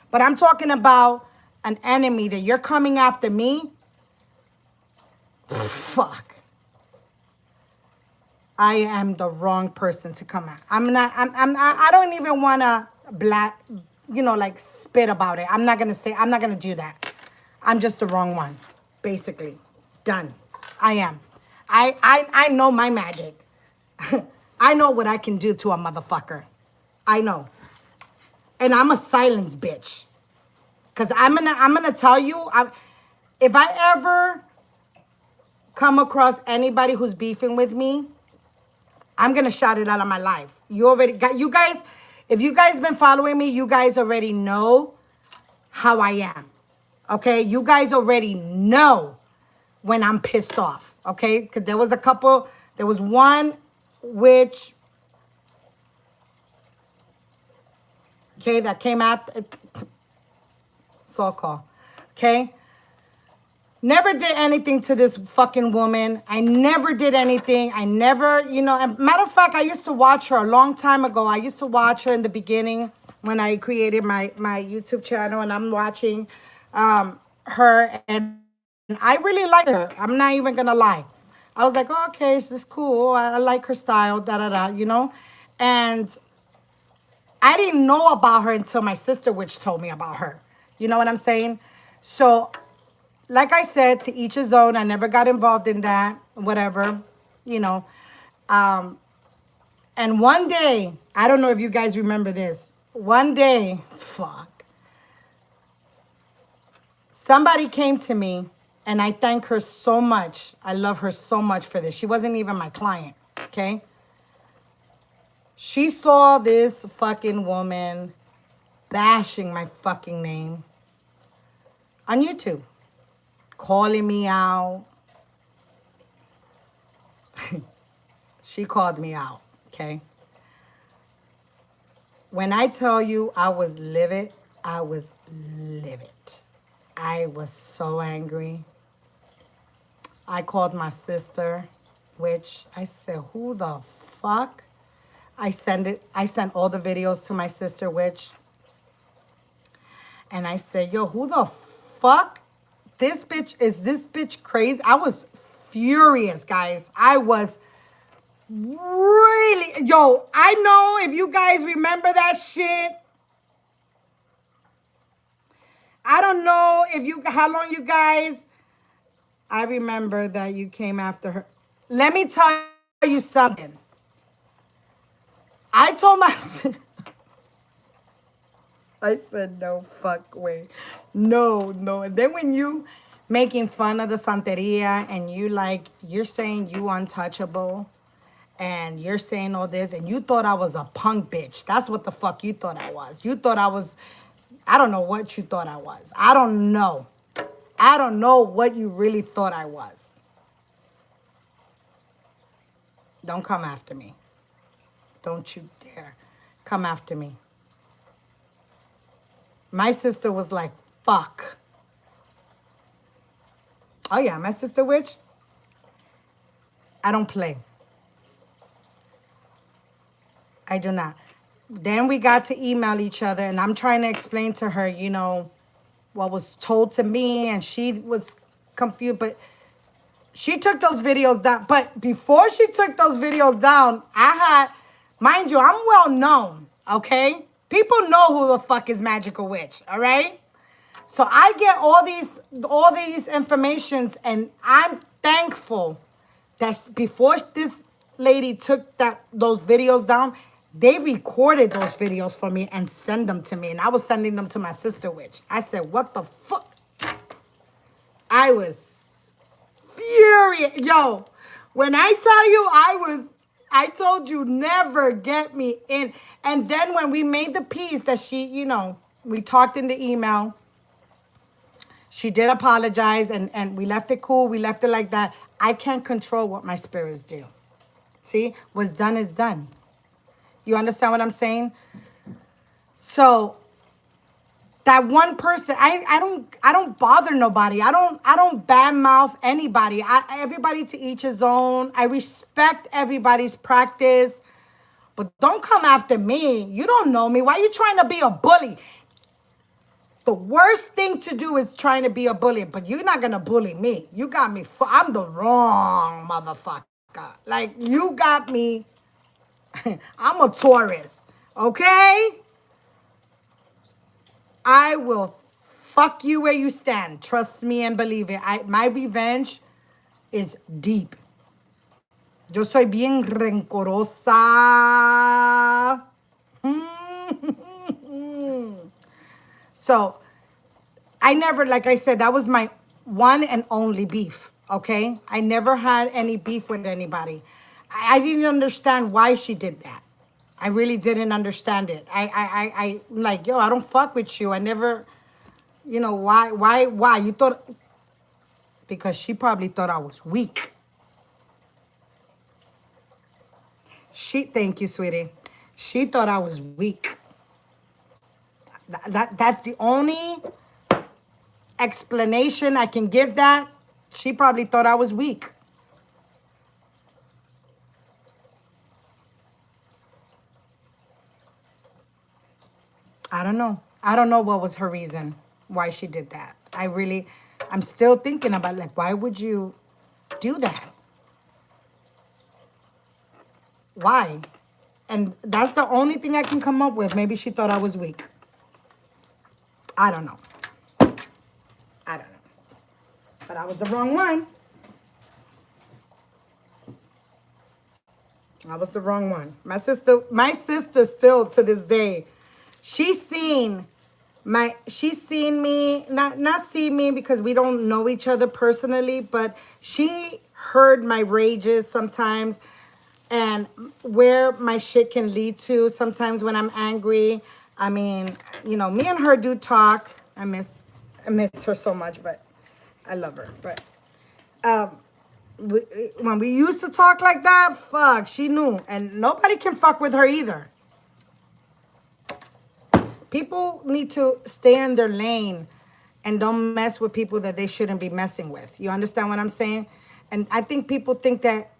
S1: But I'm talking about an enemy that you're coming after me. Fuck. I am the wrong person to come at. I don't even want to like spit about it. I'm not going to do that. I'm just the wrong one. Basically, done. I am. I know my magic. I know what I can do to a motherfucker. I know. And I'm a silence bitch. Cause I'm gonna tell you, if I ever come across anybody who's beefing with me, I'm gonna shout it out of my life. You guys, if you guys been following me, you guys already know how I am. Okay, you guys already know when I'm pissed off. Okay, because there was one which, okay, that came out, so-called, okay? Never did anything to this fucking woman. I never did anything. I never, matter of fact, I used to watch her a long time ago. I used to watch her in the beginning when I created my YouTube channel, and I'm watching her, and I really liked her. I'm not even gonna lie. I was like, oh, okay, this is cool. I like her style, and I didn't know about her until my sister witch told me about her. You know what I'm saying? So, like I said, to each his own. I never got involved in that, whatever, And one day, I don't know if you guys remember this. One day, somebody came to me, and I thank her so much. I love her so much for this. She wasn't even my client, okay? She saw this fucking woman bashing my fucking name on YouTube, calling me out. She called me out, okay? When I tell you I was livid, I was livid. I was so angry. I called my sister, which I said, who the fuck? I sent all the videos to my sister, which, and I said, yo, who the fuck? This bitch crazy? I was furious, guys. I was really, yo, I know if you guys remember that shit. I don't know how long you guys, I remember that you came after her. Let me tell you something. I told my, I said, no fuck way. No. And then when you making fun of the Santeria and you're saying you untouchable and you're saying all this and you thought I was a punk bitch. That's what the fuck you thought I was. You thought I was, I don't know what you thought I was. I don't know. I don't know what you really thought I was. Don't come after me. Don't you dare come after me. My sister was like, fuck. Oh yeah, my sister witch. I don't play. I do not. Then we got to email each other and I'm trying to explain to her, you know, what was told to me and she was confused, but she took those videos down. But before she took those videos down, I had, mind you, I'm well known, okay? People know who the fuck is Magical Witch, all right? So I get all these informations and I'm thankful that before this lady took those videos down, they recorded those videos for me and sent them to me. And I was sending them to my sister witch. I said, what the fuck? I was furious. Yo, when I tell you I told you never get me in. And then when we made the peace that she, you know, we talked in the email, she did apologize and we left it cool. We left it like that. I can't control what my spirits do. See, what's done is done. You understand what I'm saying? So that one person, I don't bother nobody. I don't badmouth anybody. Everybody to each his own. I respect everybody's practice, but don't come after me. You don't know me. Why are you trying to be a bully? The worst thing to do is trying to be a bully, but you're not gonna bully me. You got me. I'm the wrong motherfucker. Like you got me. I'm a Taurus, okay? I will fuck you where you stand. Trust me and believe it. My revenge is deep. Yo soy bien rencorosa. So, I never, like I said, that was my one and only beef, okay? I never had any beef with anybody. I didn't understand why she did that. I really didn't understand it. I like, yo, I don't fuck with you. I never, you know, why? You thought, because she probably thought I was weak. Thank you, sweetie. She thought I was weak. That's the only explanation I can give that. She probably thought I was weak. I don't know. I don't know what was her reason why she did that. I'm still thinking about, like, why would you do that? Why? And that's the only thing I can come up with. Maybe she thought I was weak. I don't know. I don't know. But I was the wrong one. I was the wrong one. My sister still to this day, she's seen me, not seen me because we don't know each other personally, but she heard my rages sometimes and where my shit can lead to sometimes when I'm angry. I mean, you know, me and her do talk. I miss her so much, but I love her. But when we used to talk like that, fuck, she knew. And nobody can fuck with her either. People need to stay in their lane and don't mess with people that they shouldn't be messing with. You understand what I'm saying? And I think people think that,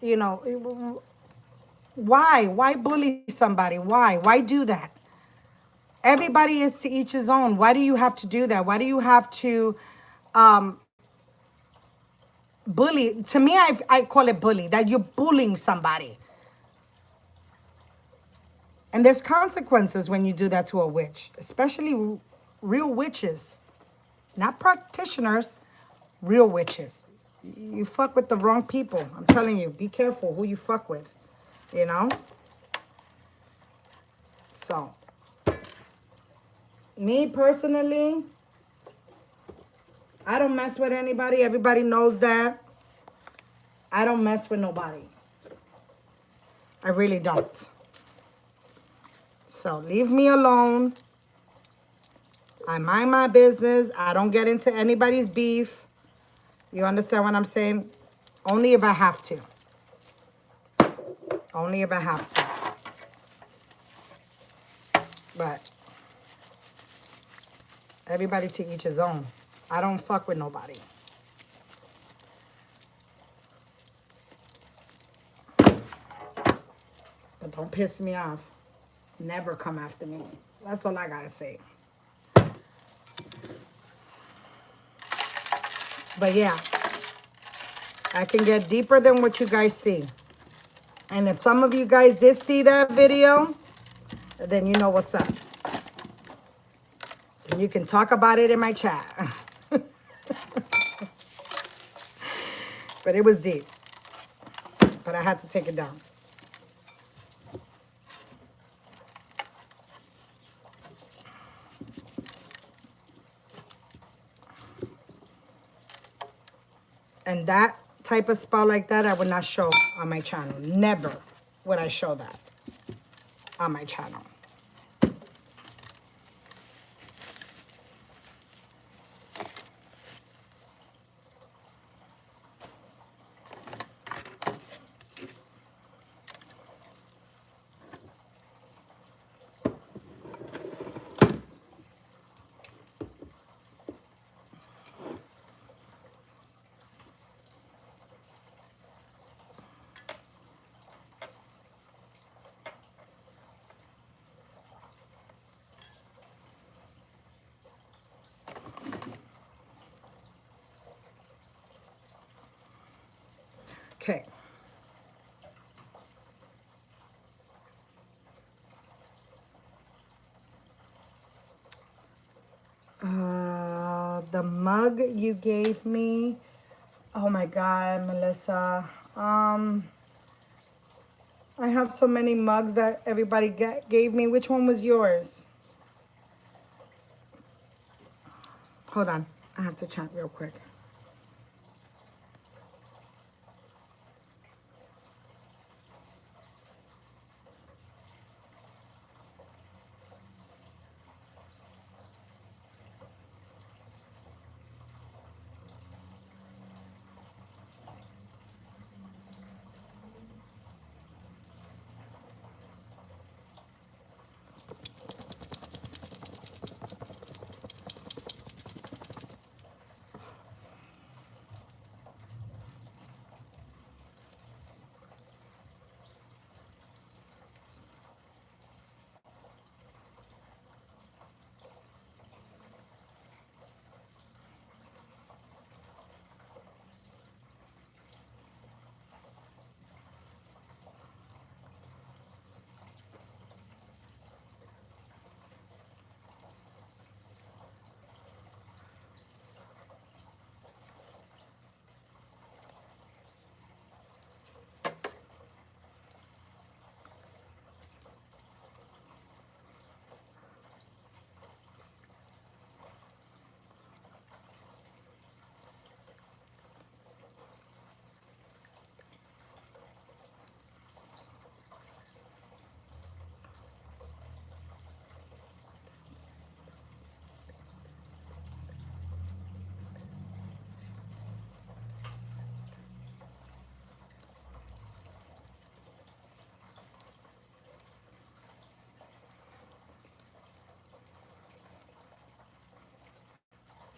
S1: you know, why bully somebody? Why do that? Everybody is to each his own. Why do you have to do that? Why do you have to bully? To me, I call it bully, that you're bullying somebody. And there's consequences when you do that to a witch, especially real witches, not practitioners, real witches. You fuck with the wrong people. I'm telling you, be careful who you fuck with, you know? So, me personally, I don't mess with anybody. Everybody knows that. I don't mess with nobody. I really don't. So leave me alone. I mind my business. I don't get into anybody's beef. You understand what I'm saying? Only if I have to. Only if I have to. But everybody to each his own. I don't fuck with nobody. But don't piss me off. Never come after me. That's all I gotta say. But yeah, I can get deeper than what you guys see. And if some of you guys did see that video, then you know what's up. And you can talk about it in my chat. But it was deep. But I had to take it down. And that type of spell like that, I would not show on my channel. Never would I show that on my channel. Okay. The mug you gave me. Oh my God, Melissa. I have so many mugs that everybody gave me. Which one was yours? Hold on. I have to check real quick.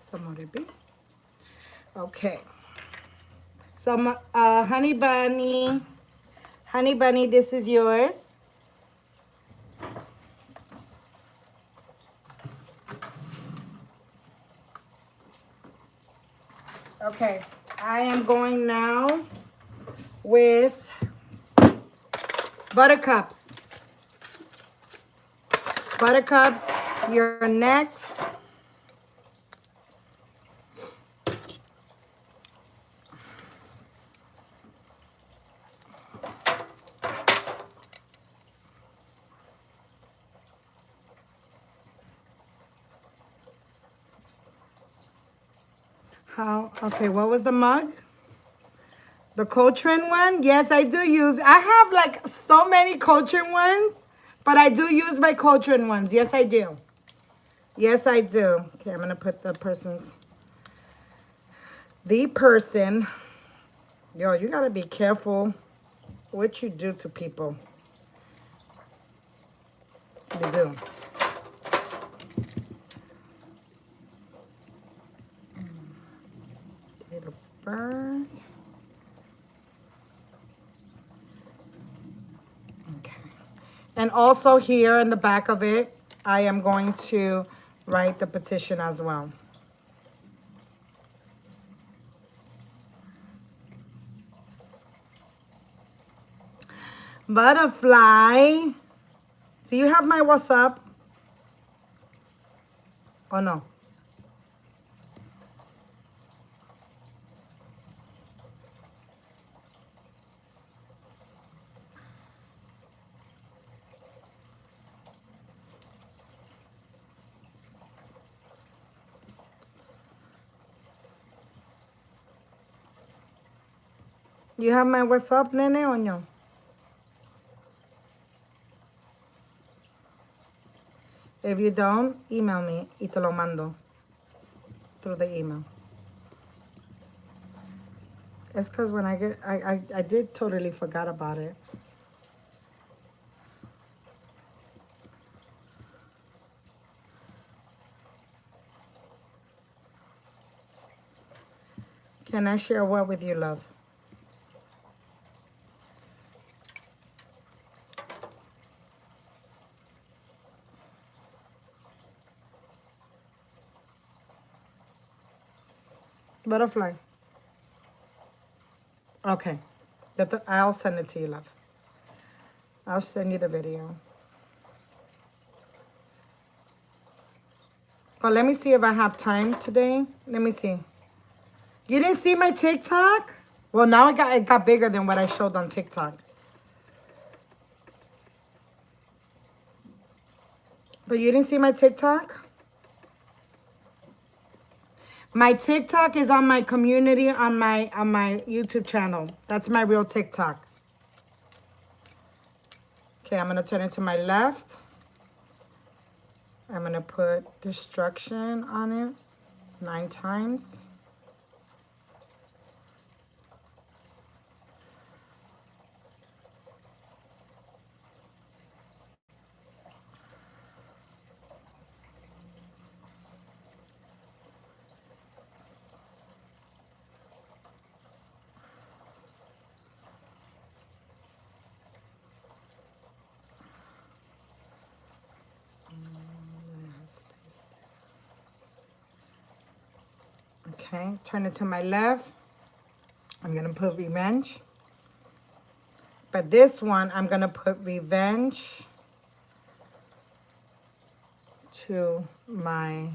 S1: Some more be. Okay. So, Honey Bunny, this is yours. Okay, I am going now with Buttercups. Buttercups, you're next. How? Okay, what was the mug? The Coltrane one? Yes, I do use. I have like so many Coltrane ones, but I do use my Coltrane ones. Yes, I do. Yes, I do. Okay, I'm going to put the person. Yo, you got to be careful what you do to people. You do. Date of birth. Okay. And also here in the back of it, I am going to write the petition as well. Butterfly. Do you have my WhatsApp? Or no? You have my WhatsApp, nene, or no? If you don't, email me y te lo mando through the email. It's because when I did totally forgot about it. Can I share what with you, love? Butterfly. Okay. I'll send it to you, love. I'll send you the video. Oh, let me see if I have time today. Let me see. You didn't see my TikTok? Well, now it got bigger than what I showed on TikTok. But you didn't see my TikTok? My TikTok is on my community on my YouTube channel. That's my real TikTok. Okay, I'm gonna turn it to my left. I'm gonna put destruction on it 9 times. Okay, turn it to my left. I'm gonna put revenge. But this one, I'm gonna put revenge to my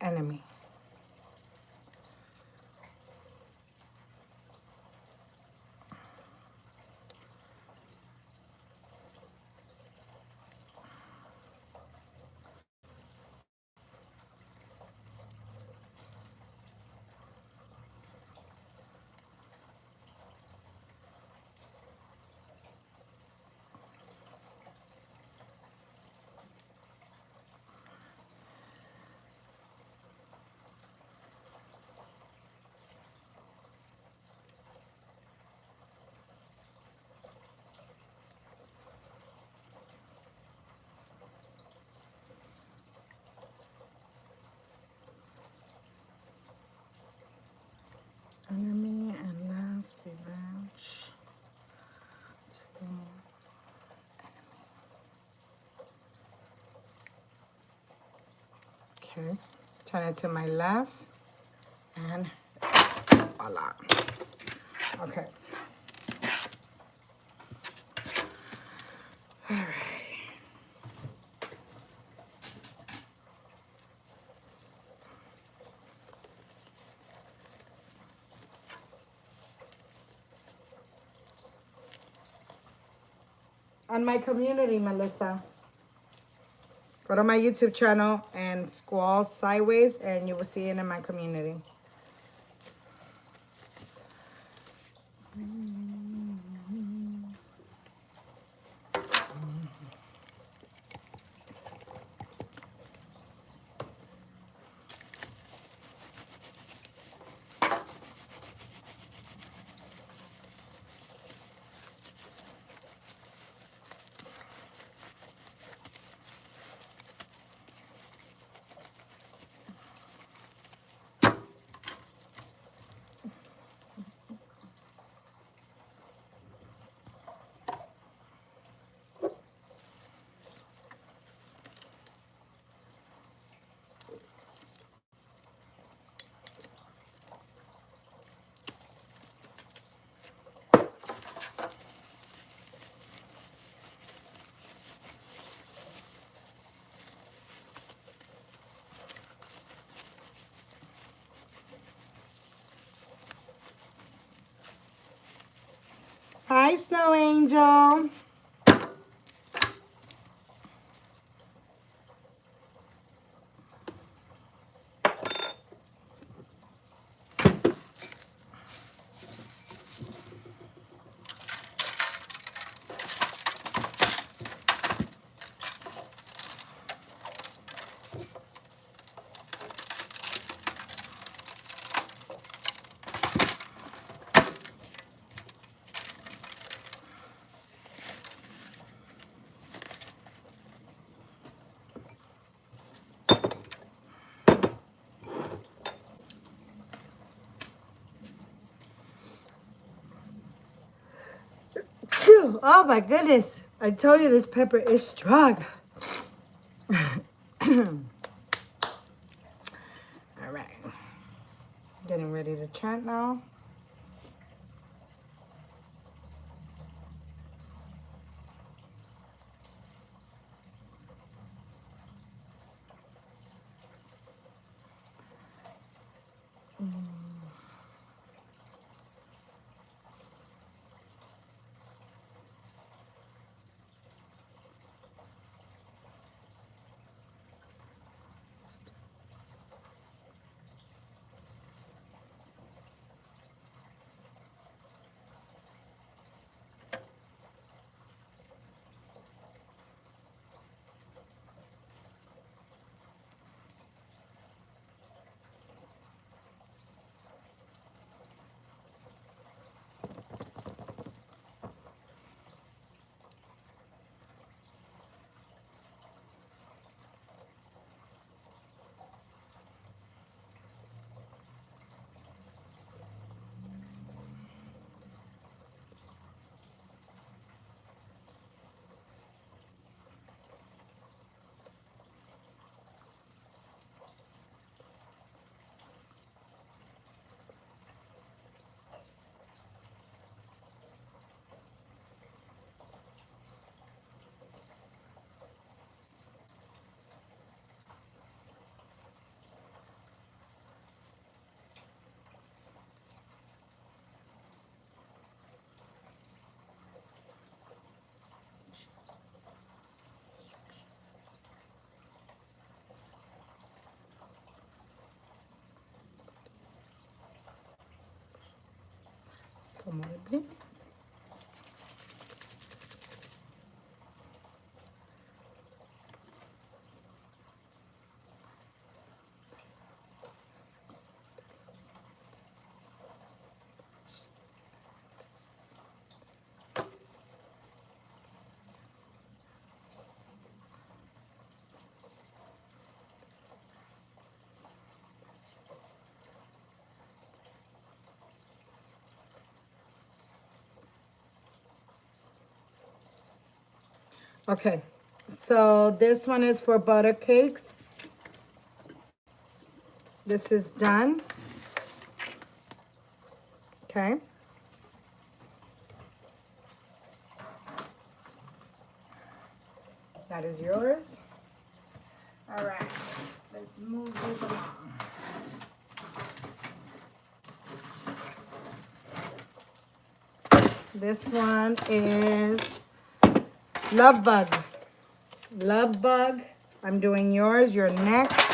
S1: enemy. Turn it to my left. And voila. Okay. All right. On my community, Melissa. Go to my YouTube channel and scroll sideways and you will see it in my community. Hi, Snow Angel. Phew. Oh my goodness. I told you this pepper is strong. All right. Getting ready to chant now. Some more bit. Okay, so this one is for butter cakes. This is done. Okay. That is yours. All right, let's move this along. This one is Love Bug. Love Bug. I'm doing yours. You're next.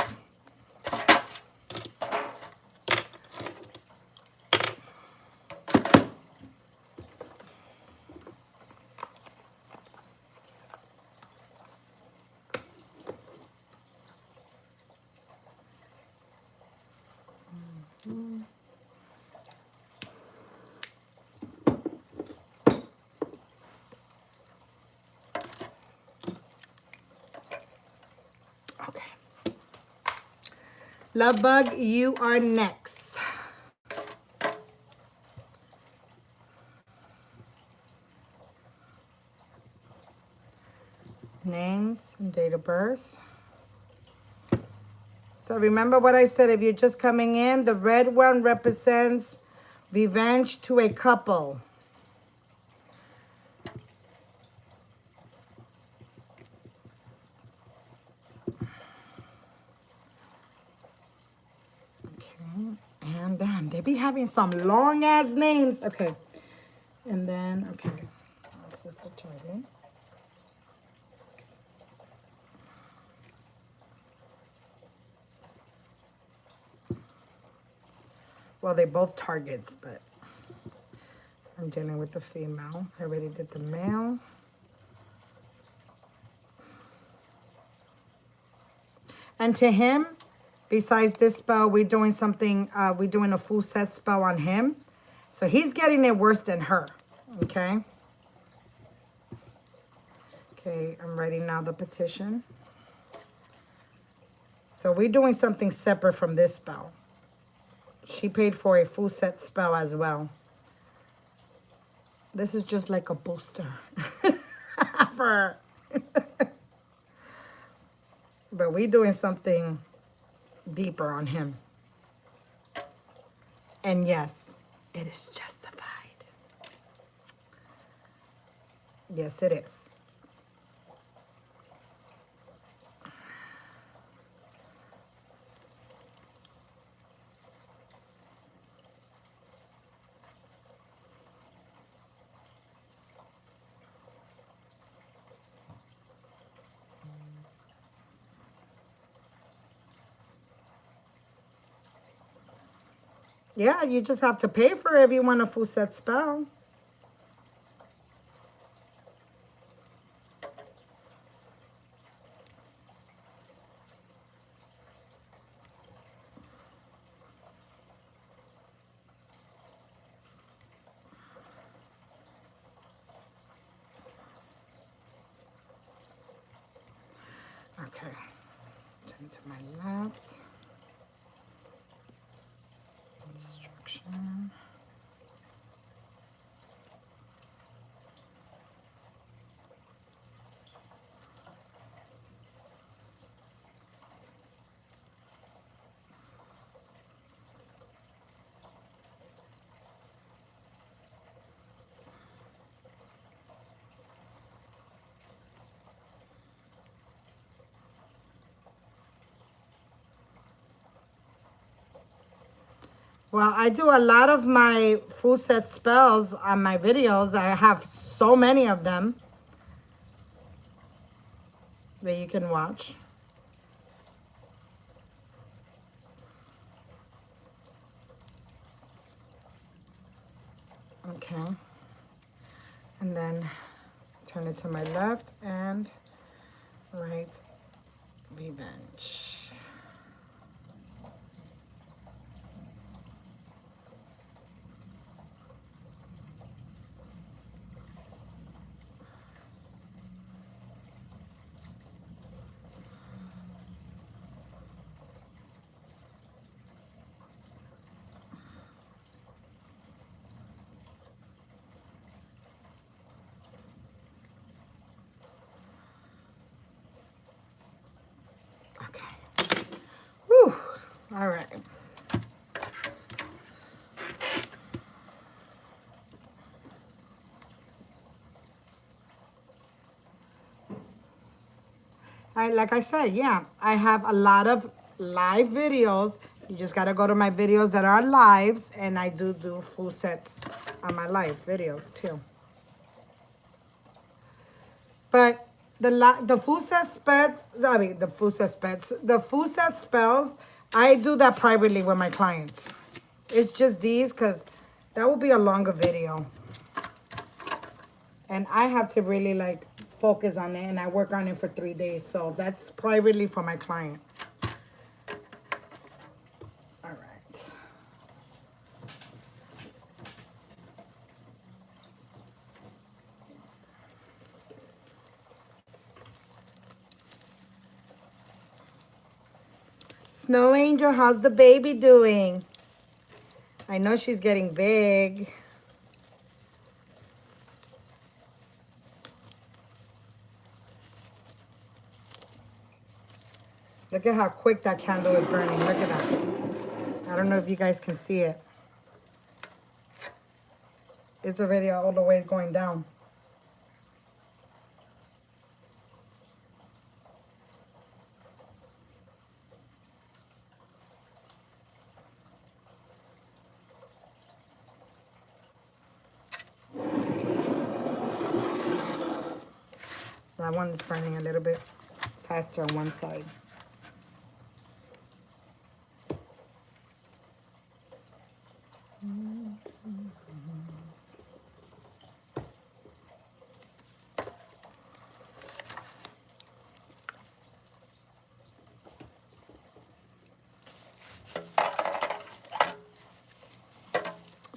S1: Okay. Love Bug, you are next. Names and date of birth. So remember what I said, if you're just coming in, the red one represents revenge to a couple. Okay, and then they be having some long ass names. Okay, and then, okay, this is the target. Well, they both targets, but I'm dealing with the female. I already did the male. And to him, besides this spell, we're doing something, we're doing a full set spell on him. So he's getting it worse than her, okay? Okay, I'm writing now the petition. So we're doing something separate from this spell. She paid for a full set spell as well. This is just like a booster for her. But we're doing something deeper on him. And yes, it is justified. Yes, it is. Yeah, you just have to pay for every one a full set spell. Okay, turn to my left. Instruction. Well, I do a lot of my full set spells on my videos. I have so many of them that you can watch. Okay. And then turn it to my left and right, revenge. Okay. All right. Like I said, yeah, I have a lot of live videos. You just gotta go to my videos that are lives, and I do full sets on my live videos too. But the full set spells, I mean the full set spells, the full set spells, I do that privately with my clients. It's just these because that will be a longer video. And I have to really like focus on it, and I work on it for 3 days. So that's privately for my client. All right. Snow Angel, how's the baby doing? I know she's getting big. Look at how quick that candle is burning. Look at that. I don't know if you guys can see it. It's already all the way going down. That one is burning a little bit faster on one side.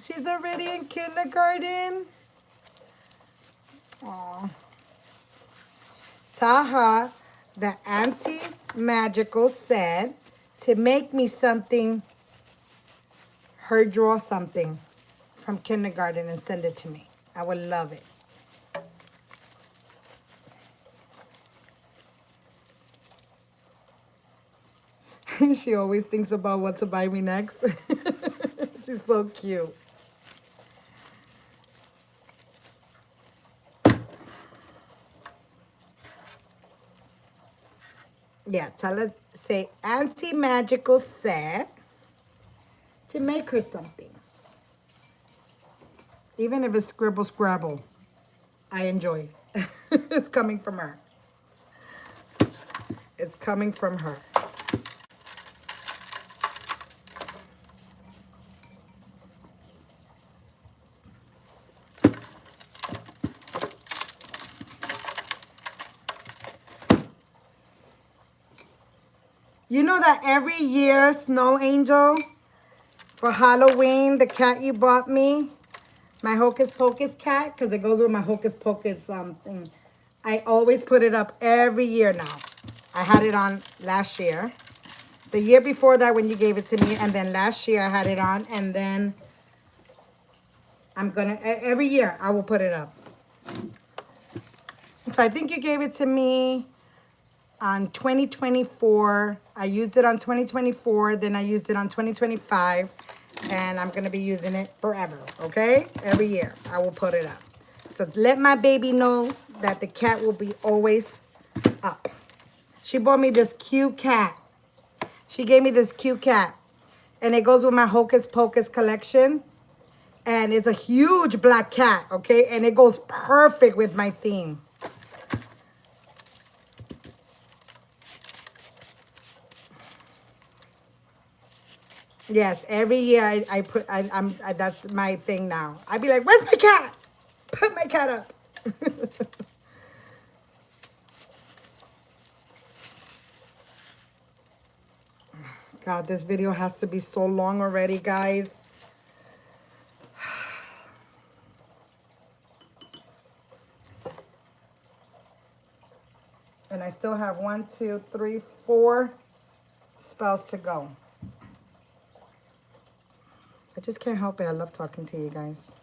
S1: She's already in kindergarten. Aww. Taha, the auntie magical, said to make me something, her draw something from kindergarten and send it to me. I would love it. She always thinks about what to buy me next. She's so cute. Yeah, tell her, say Auntie Magical said to make her something. Even if it's scribble scrabble, I enjoy it. It's coming from her. It's coming from her. You know that every year, Snow Angel, for Halloween, the cat you bought me, my Hocus Pocus cat, because it goes with my Hocus Pocus thing. I always put it up every year now. I had it on last year. The year before that when you gave it to me, and then last year I had it on, and then I'm gonna, every year I will put it up. So I think you gave it to me on 2024. I used it on 2024, then I used it on 2025, and I'm gonna be using it forever, okay? Every year I will put it up. So let my baby know that the cat will be always up. She bought me this cute cat. She gave me this cute cat, and it goes with my Hocus Pocus collection, and it's a huge black cat, okay? And it goes perfect with my theme. Yes, every year I'm that's my thing now. I'd be like, where's my cat? Put my cat up. God, this video has to be so long already, guys. And I still have 1, 2, 3, 4 spells to go. I just can't help it. I love talking to you guys.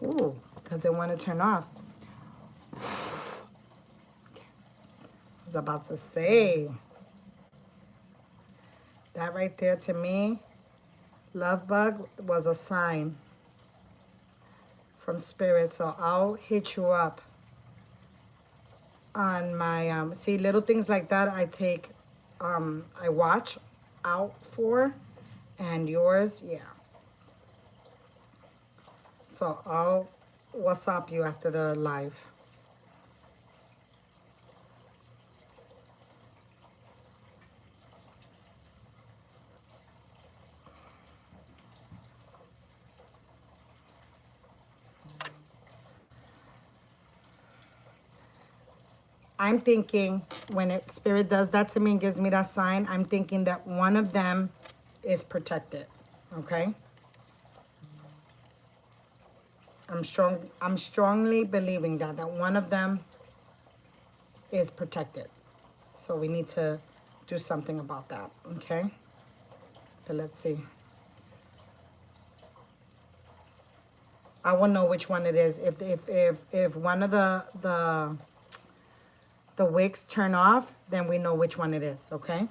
S1: Ooh, doesn't want to turn off. I was about to say, that right there to me, love bug was a sign from spirit. So I'll hit you up on my, see, little things like that I take, I watch out for. And yours, yeah. So I'll WhatsApp you after the live. I'm thinking when spirit does that to me and gives me that sign, I'm thinking that one of them is protected. Okay? I'm strongly believing that one of them is protected. So we need to do something about that. Okay? But let's see. I will know which one it is. If one of the wicks turn off, then we know which one it is, okay?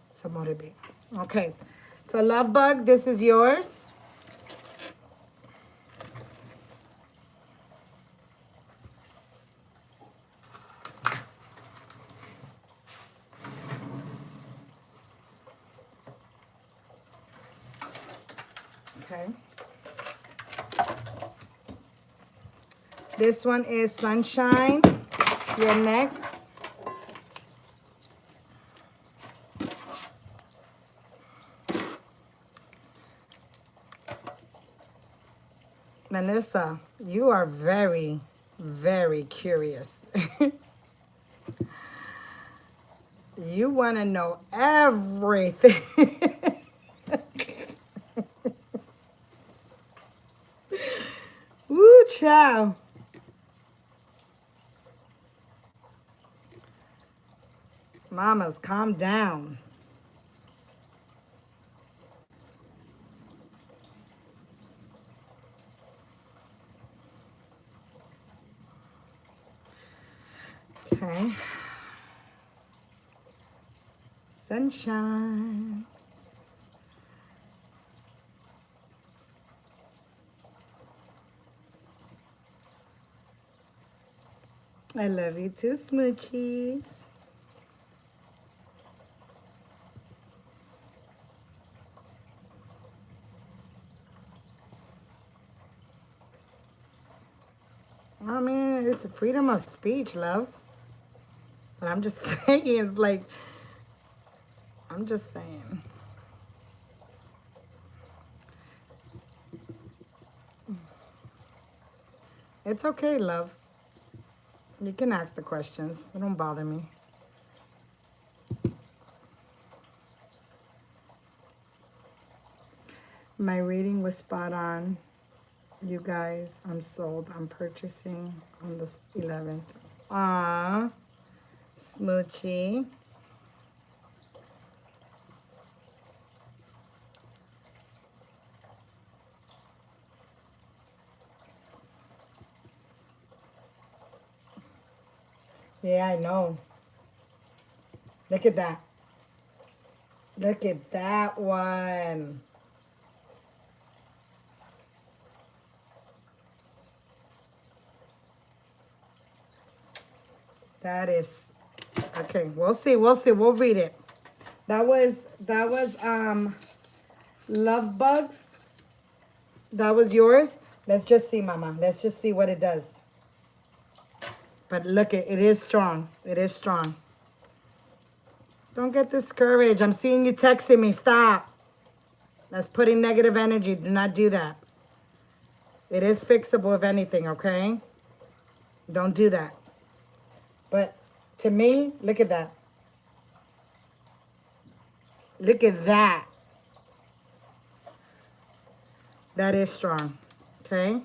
S1: Samoribi. Okay. So love bug, this is yours. Okay. This one is Sunshine. You're next. Melissa, you are very, very curious. You want to know everything. Woo, child. Mamas, calm down. Okay. Sunshine. I love you too, smoochies. I mean, it's freedom of speech, love. But I'm just saying, it's like, I'm just saying. It's okay, love. You can ask the questions. It don't bother me. My reading was spot on. You guys, I'm sold. I'm purchasing on the 11th. Ah, Smoochie. Yeah, I know. Look at that. Look at that one. That is, okay, we'll see, we'll see, we'll read it. That was Love Bugs. That was yours. Let's just see, Mama. Let's just see what it does. But look, it is strong. It is strong. Don't get discouraged. I'm seeing you texting me. Stop. That's putting negative energy. Do not do that. It is fixable, if anything, okay? Don't do that. But to me, look at that. Look at that. That is strong, okay?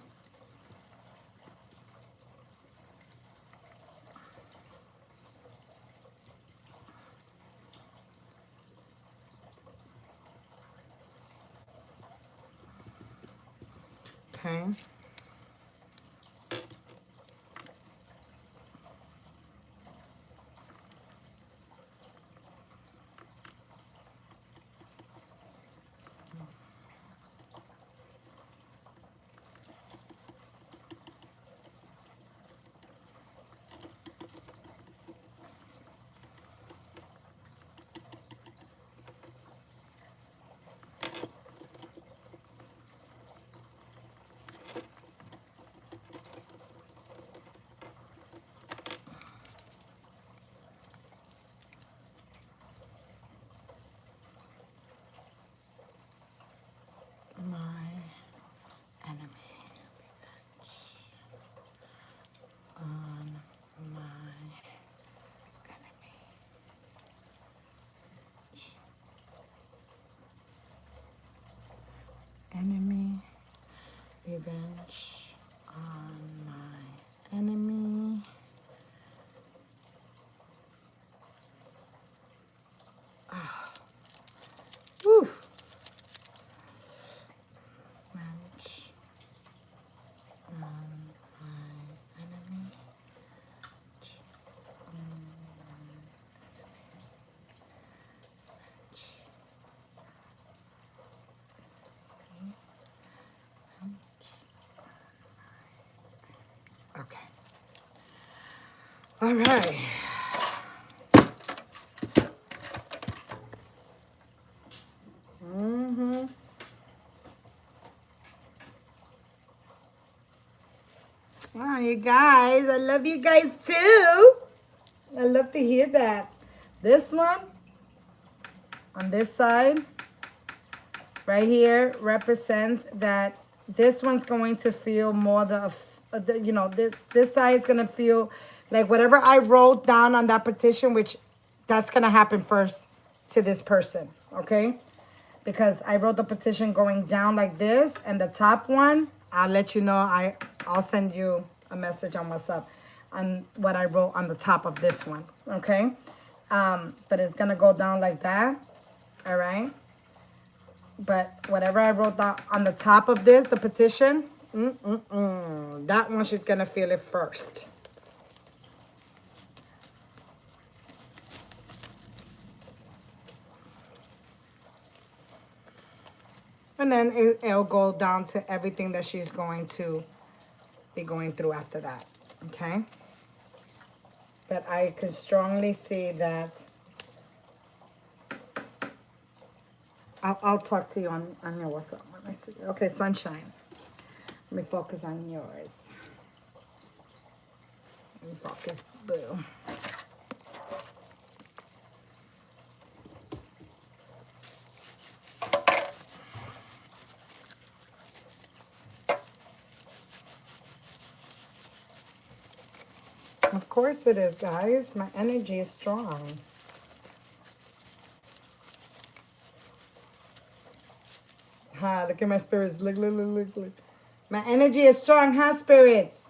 S1: Okay. My enemy on my enemy. Enemy revenge on my enemy. Whew. Revenge on my enemy. Okay. All right. Wow, you guys, I love you guys too. I love to hear that. This one on this side right here represents that this one's going to feel more you know, this side is going to feel like whatever I wrote down on that petition, which that's going to happen first to this person, okay? Because I wrote the petition going down like this, and the top one, I'll let you know. I'll send you a message on WhatsApp on what I wrote on the top of this one, okay? But it's going to go down like that, all right? But whatever I wrote down on the top of this, the petition, that one she's going to feel it first. And then it'll go down to everything that she's going to be going through after that, okay? But I can strongly see that. I'll talk to you on your WhatsApp. Okay, sunshine. Let me focus on yours. Let me focus, boo. Of course it is, guys. My energy is strong. Ha, look at my spirits. Look, look, look, look, look. My energy is strong, huh, spirits?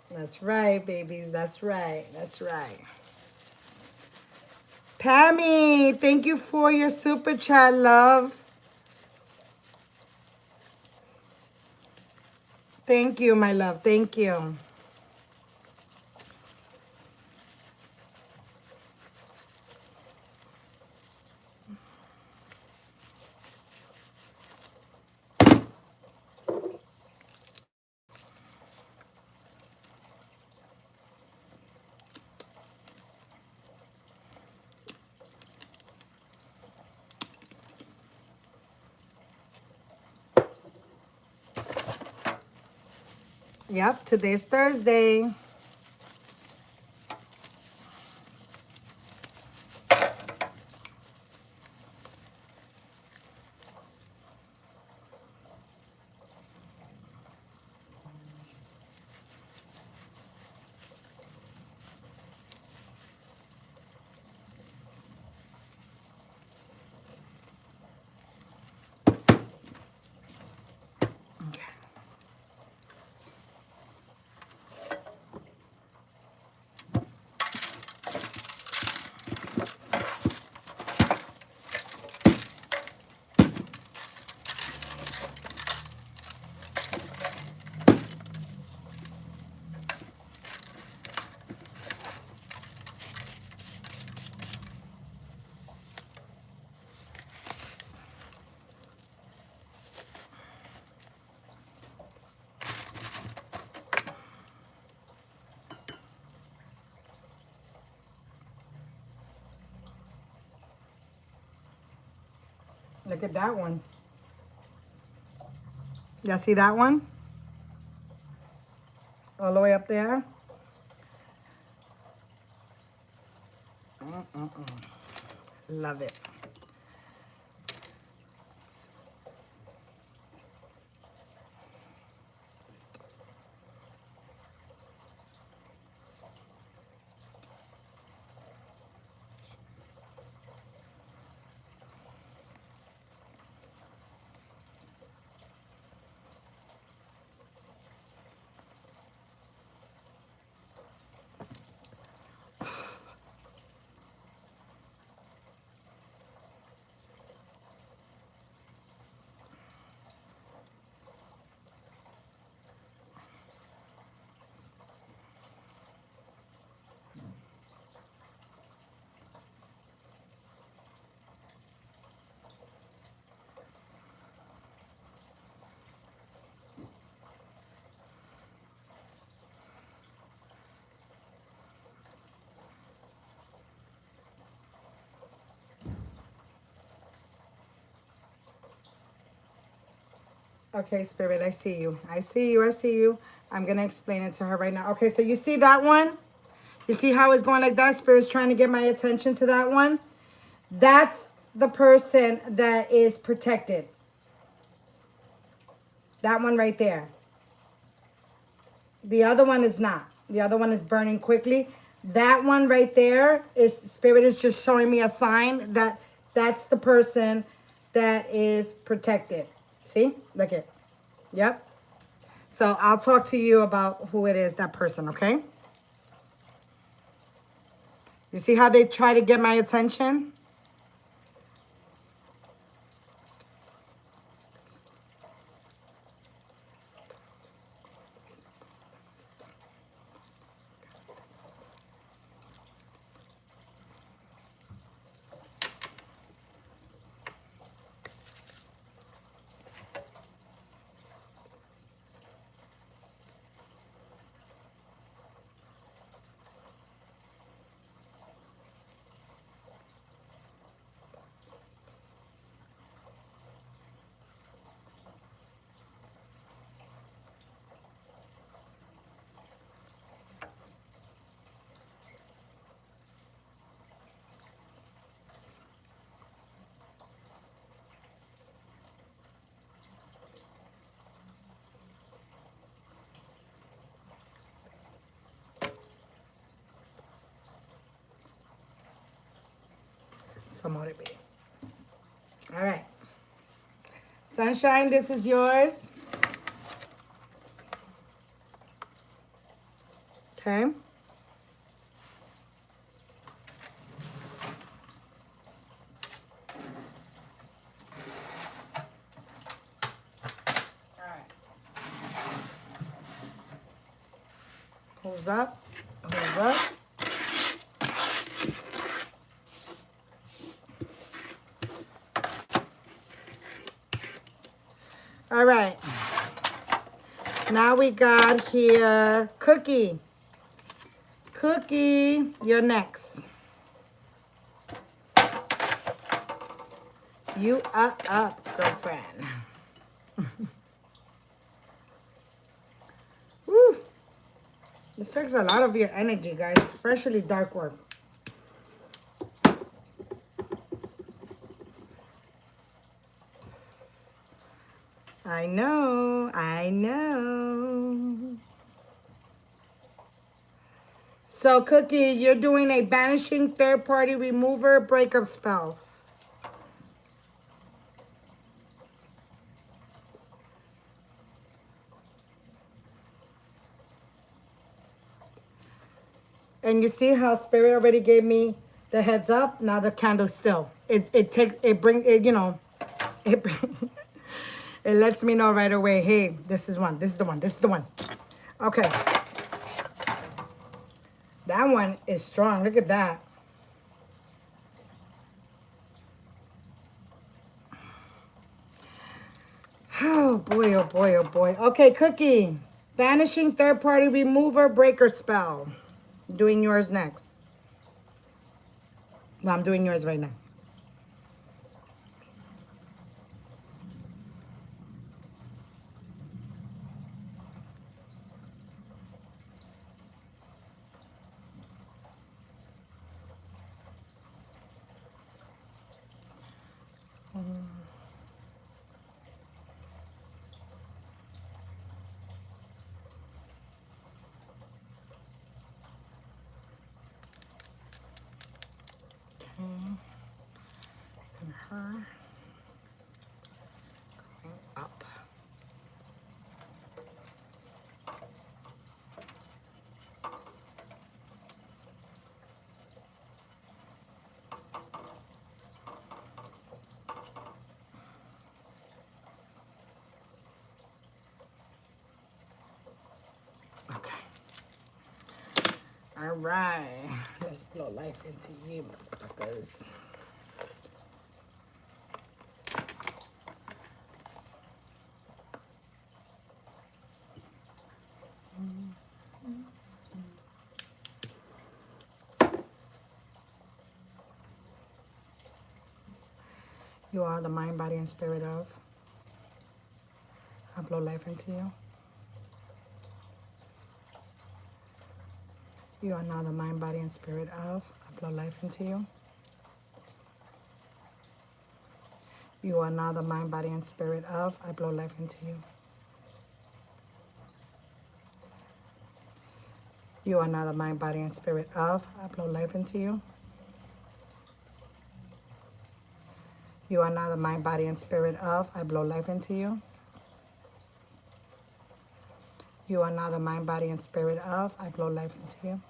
S1: That's right, babies. That's right. That's right. Pammy, thank you for your super chat, love. Thank you, my love. Thank you. Yep, today's Thursday. Look at that one. Y'all see that one? All the way up there. Love it. Okay, Spirit, I see you. I see you. I see you. I'm going to explain it to her right now. Okay, so you see that one? You see how it's going like that? Spirit's trying to get my attention to that one. That's the person that is protected. That one right there. The other one is not. The other one is burning quickly. That one right there is, Spirit is just showing me a sign that that's the person that is protected. See? Look it. Yep. So I'll talk to you about who it is, that person, okay? You see how they try to get my attention? Some more to be. All right. Sunshine, this is yours. Okay. All right. Who's up? Who's up? All right. Now we got here Cookie. Cookie, you're next. You are up, girlfriend. Woo. It takes a lot of your energy, guys, especially dark work. I know, I know. So, Cookie, you're doing a banishing third-party remover breakup spell. And you see how Spirit already gave me the heads up? Now the candle still. It it lets me know right away, hey, this is one, this is the one, this is the one. Okay. That one is strong. Look at that. Oh boy, oh boy, oh boy. Okay, Cookie. Vanishing third party remover breaker spell. Doing yours next. Well, I'm doing yours right now. Okay. And her going up. Okay. All right. Let's blow life into you, motherfuckers. You are the mind, body, and spirit of. I blow life into you. You are now the mind, body, and spirit of. I blow life into you. You are now the mind, body, and spirit of. I blow life into you. You are now the mind, body, and spirit of. I blow life into you. You are now the mind, body, and spirit of. I blow life into you. You are now the mind, body, and spirit of. I blow life into you.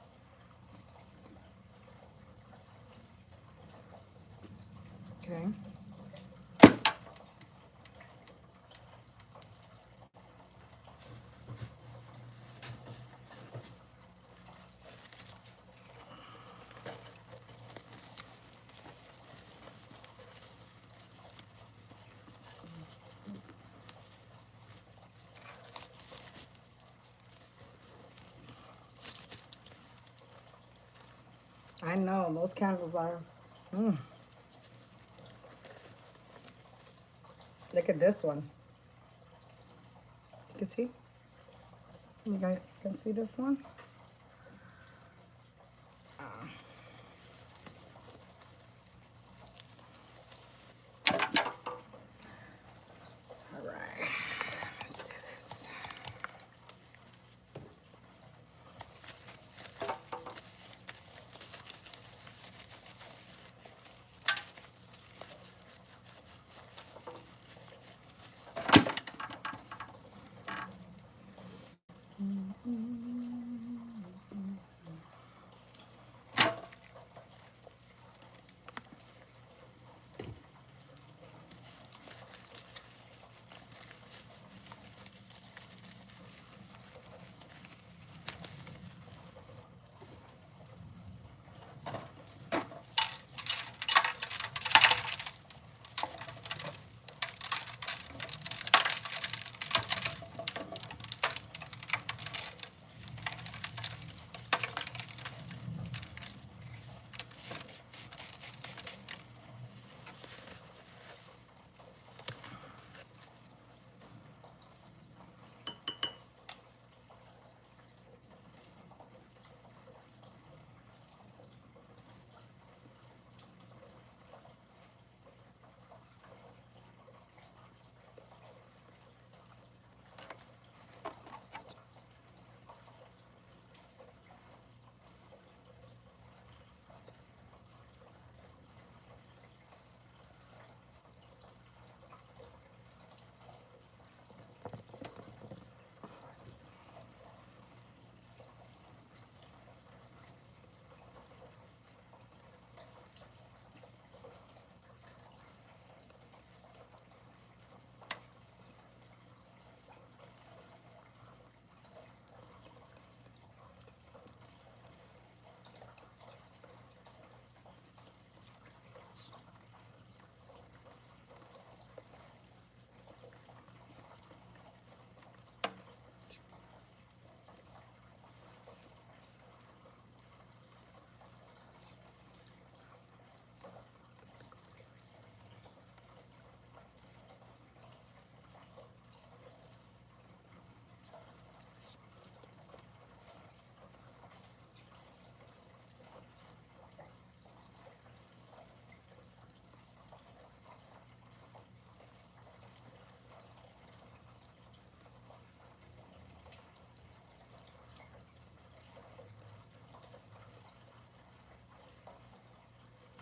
S1: Okay. I know, those candles are. Look at this one. You can see? You guys can see this one? All right, let's do this.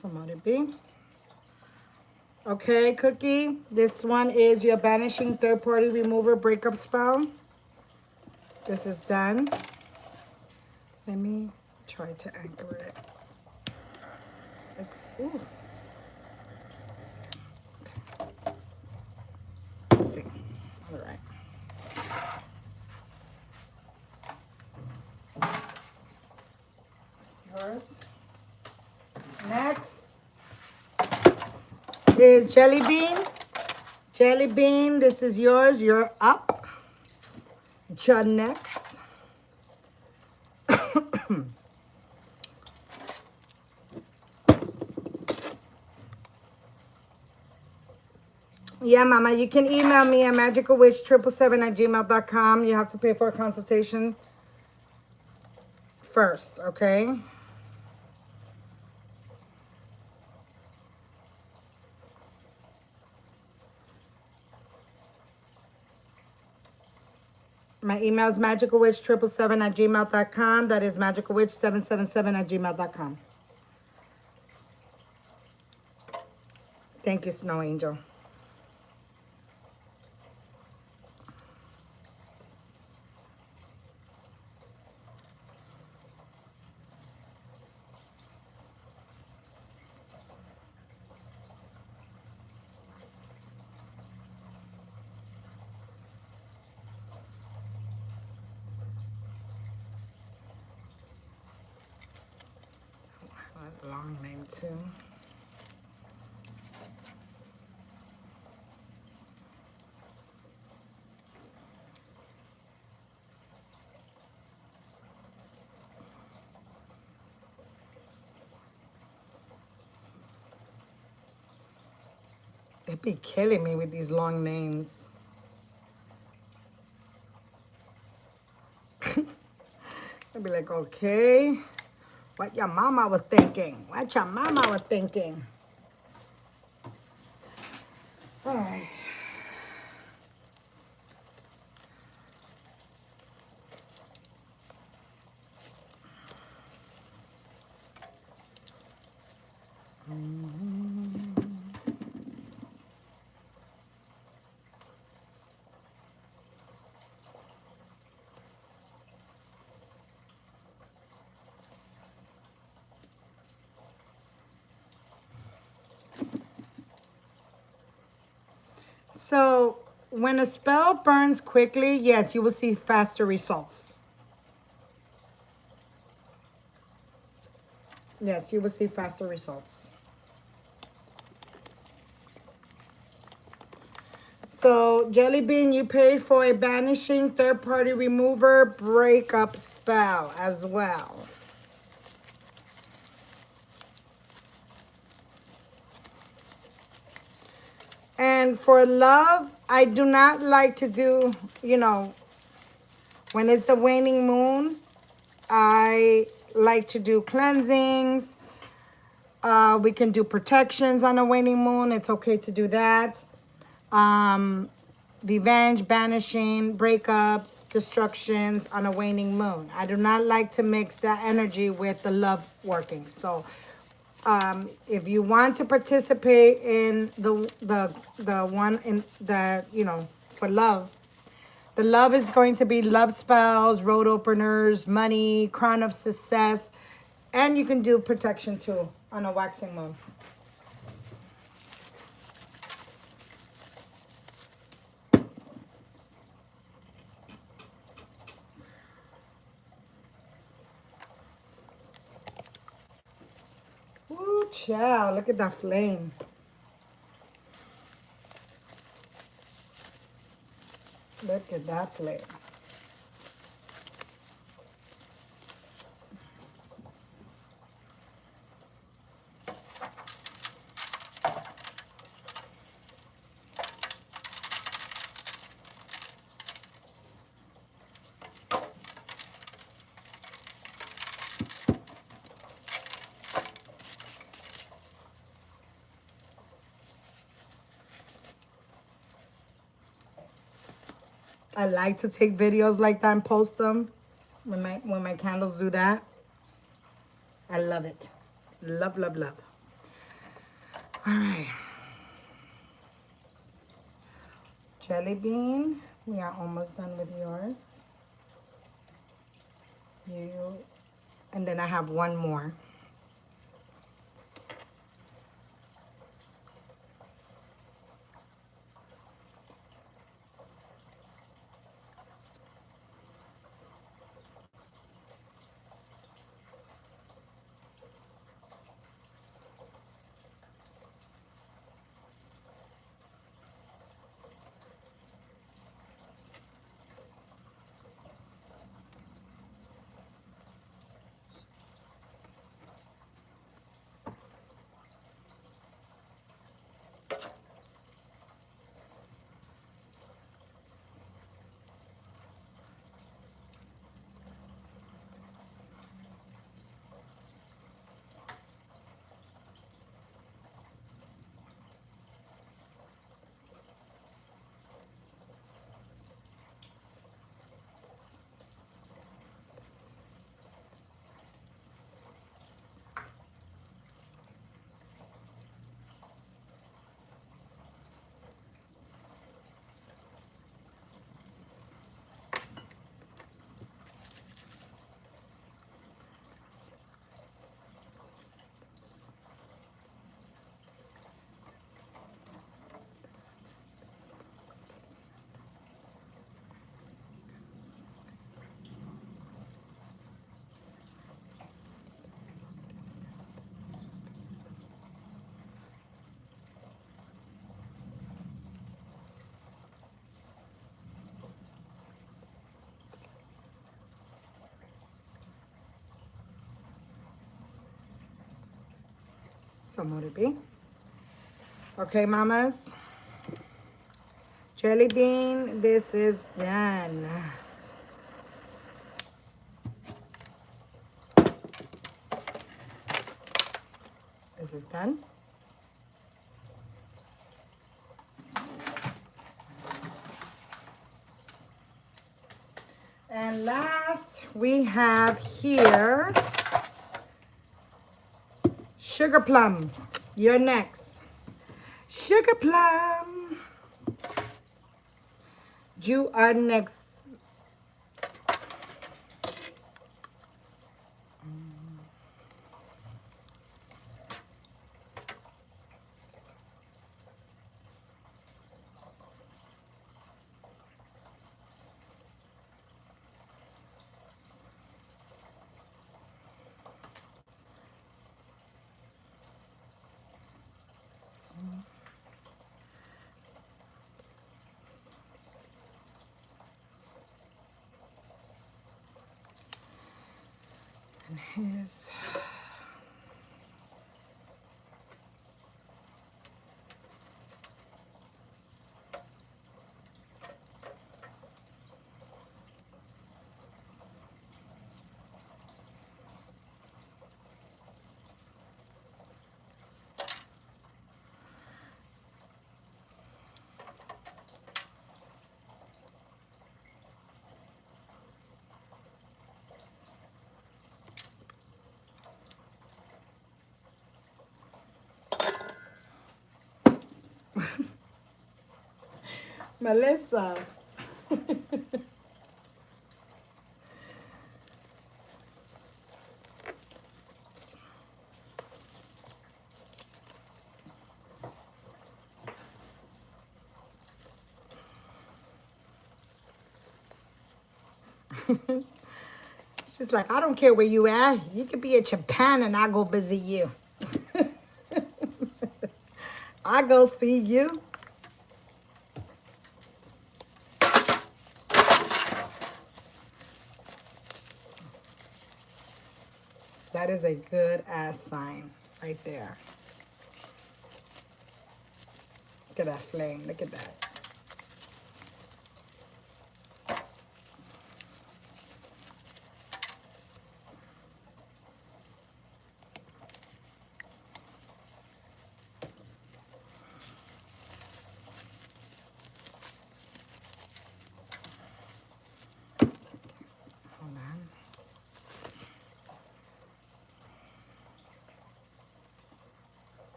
S1: Somebody be. Okay, Cookie. This one is your banishing third-party remover breakup spell. This is done. Let me try to anchor it. Ooh. Let's see. All right. That's yours. Next is Jelly Bean. Jelly Bean, this is yours. You're up. You're next. Yeah, Mama, you can email me at magicalwitch777@gmail.com. You have to pay for a consultation first, okay? My email is magicalwitch777@gmail.com. That is magicalwitch777@gmail.com. Thank you, Snow Angel. Long name too. They be killing me with these long names. I'd be like, okay, what your mama was thinking? What your mama was thinking? All right. So when a spell burns quickly, yes, you will see faster results. Yes, you will see faster results. So Jelly Bean, you paid for a banishing third-party remover breakup spell as well. And for love, I do not like to do, when it's the waning moon, I like to do cleansings. We can do protections on a waning moon. It's okay to do that. Revenge, banishing, breakups, destructions on a waning moon. I do not like to mix that energy with the love working. So if you want to participate in the one in the, for love, the love is going to be love spells, road openers, money, crown of success, and you can do protection too on a waxing moon. Ooh, child, look at that flame. Look at that flame. I like to take videos like that and post them when my candles do that. I love it. Love, love, love. All right. Jelly bean, we are almost done with yours. You, and then I have one more. Some more to be. Okay, mamas. Jelly bean, this is done. This is done. And last, we have here Sugar Plum. You're next. Sugar Plum. You are next. And here's Melissa. She's like, I don't care where you at. You could be in Japan and I go visit you. I go see you. That is a good ass sign right there. Look at that flame. Look at that. Hold on.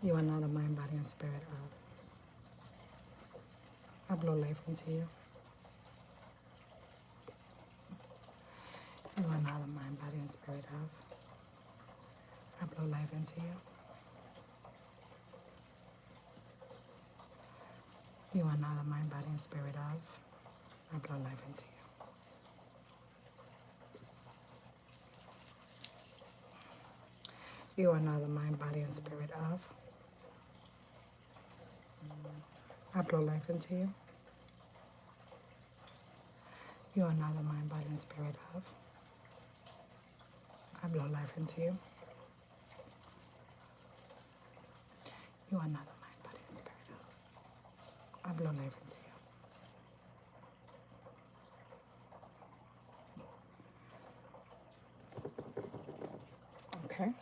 S1: You are not a mind, body, and spirit of. I blow life into you. You are not a mind, body, and spirit of. I blow life into you. You are not a mind, body, and spirit of. I blow life into you. You are not a mind, body, and spirit of. I blow life into you. You are not a mind, body, and spirit of. I blow life into you. You are not a mind, body, and spirit of. I blow life into you. Okay.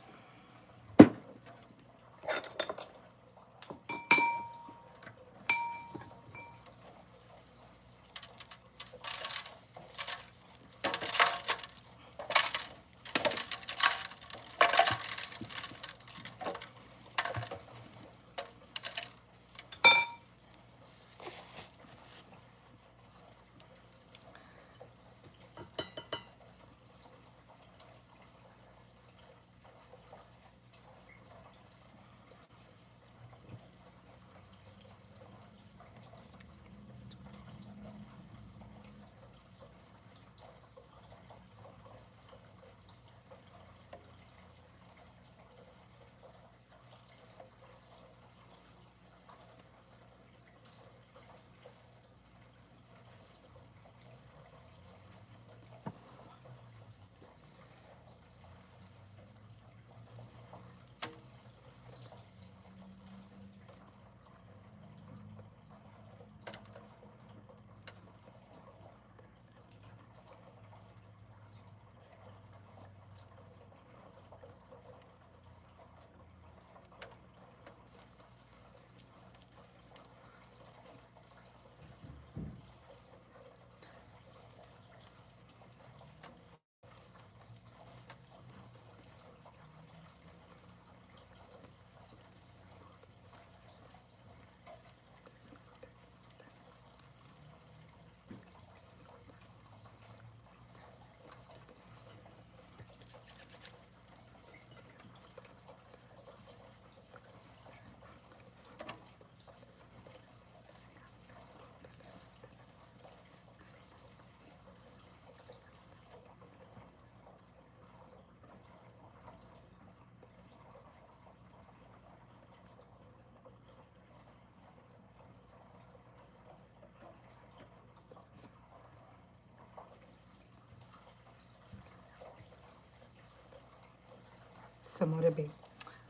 S1: Some more to be.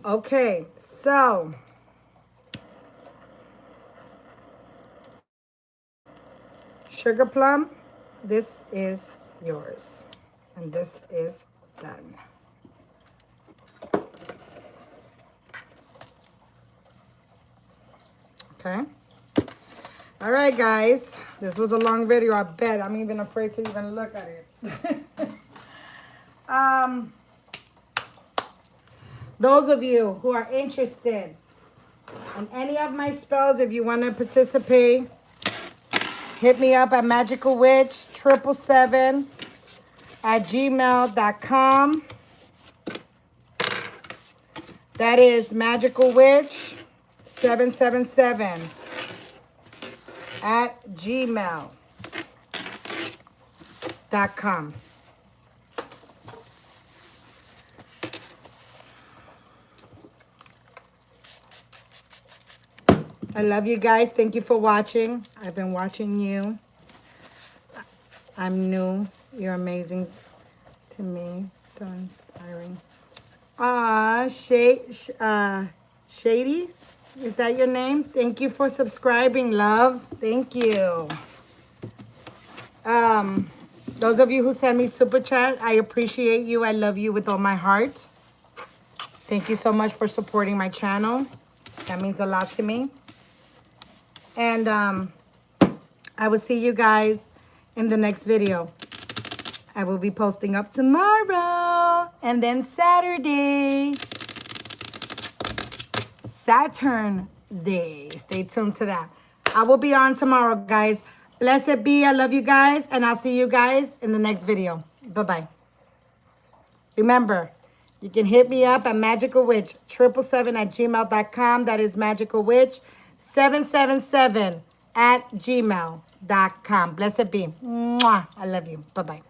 S1: Okay, so Sugar Plum, this is yours. And this is done. Okay. All right, guys. This was a long video, I bet. I'm even afraid to even look at it. Those of you who are interested in any of my spells, if you want to participate, hit me up at magicalwitch777@gmail.com. That is magicalwitch777@gmail.com. I love you guys. Thank you for watching. I've been watching you. I'm new. You're amazing to me. So inspiring. Shadies? Is that your name? Thank you for subscribing, love. Thank you. Those of you who send me super chat, I appreciate you. I love you with all my heart. Thank you so much for supporting my channel. That means a lot to me. And I will see you guys in the next video. I will be posting up tomorrow and then Saturday. Saturn Day. Stay tuned to that. I will be on tomorrow, guys. Blessed be. I love you guys. And I'll see you guys in the next video. Bye-bye. Remember, you can hit me up at magicalwitch777@gmail.com. That is magicalwitch777@gmail.com. Blessed be. Mwah. I love you. Bye-bye.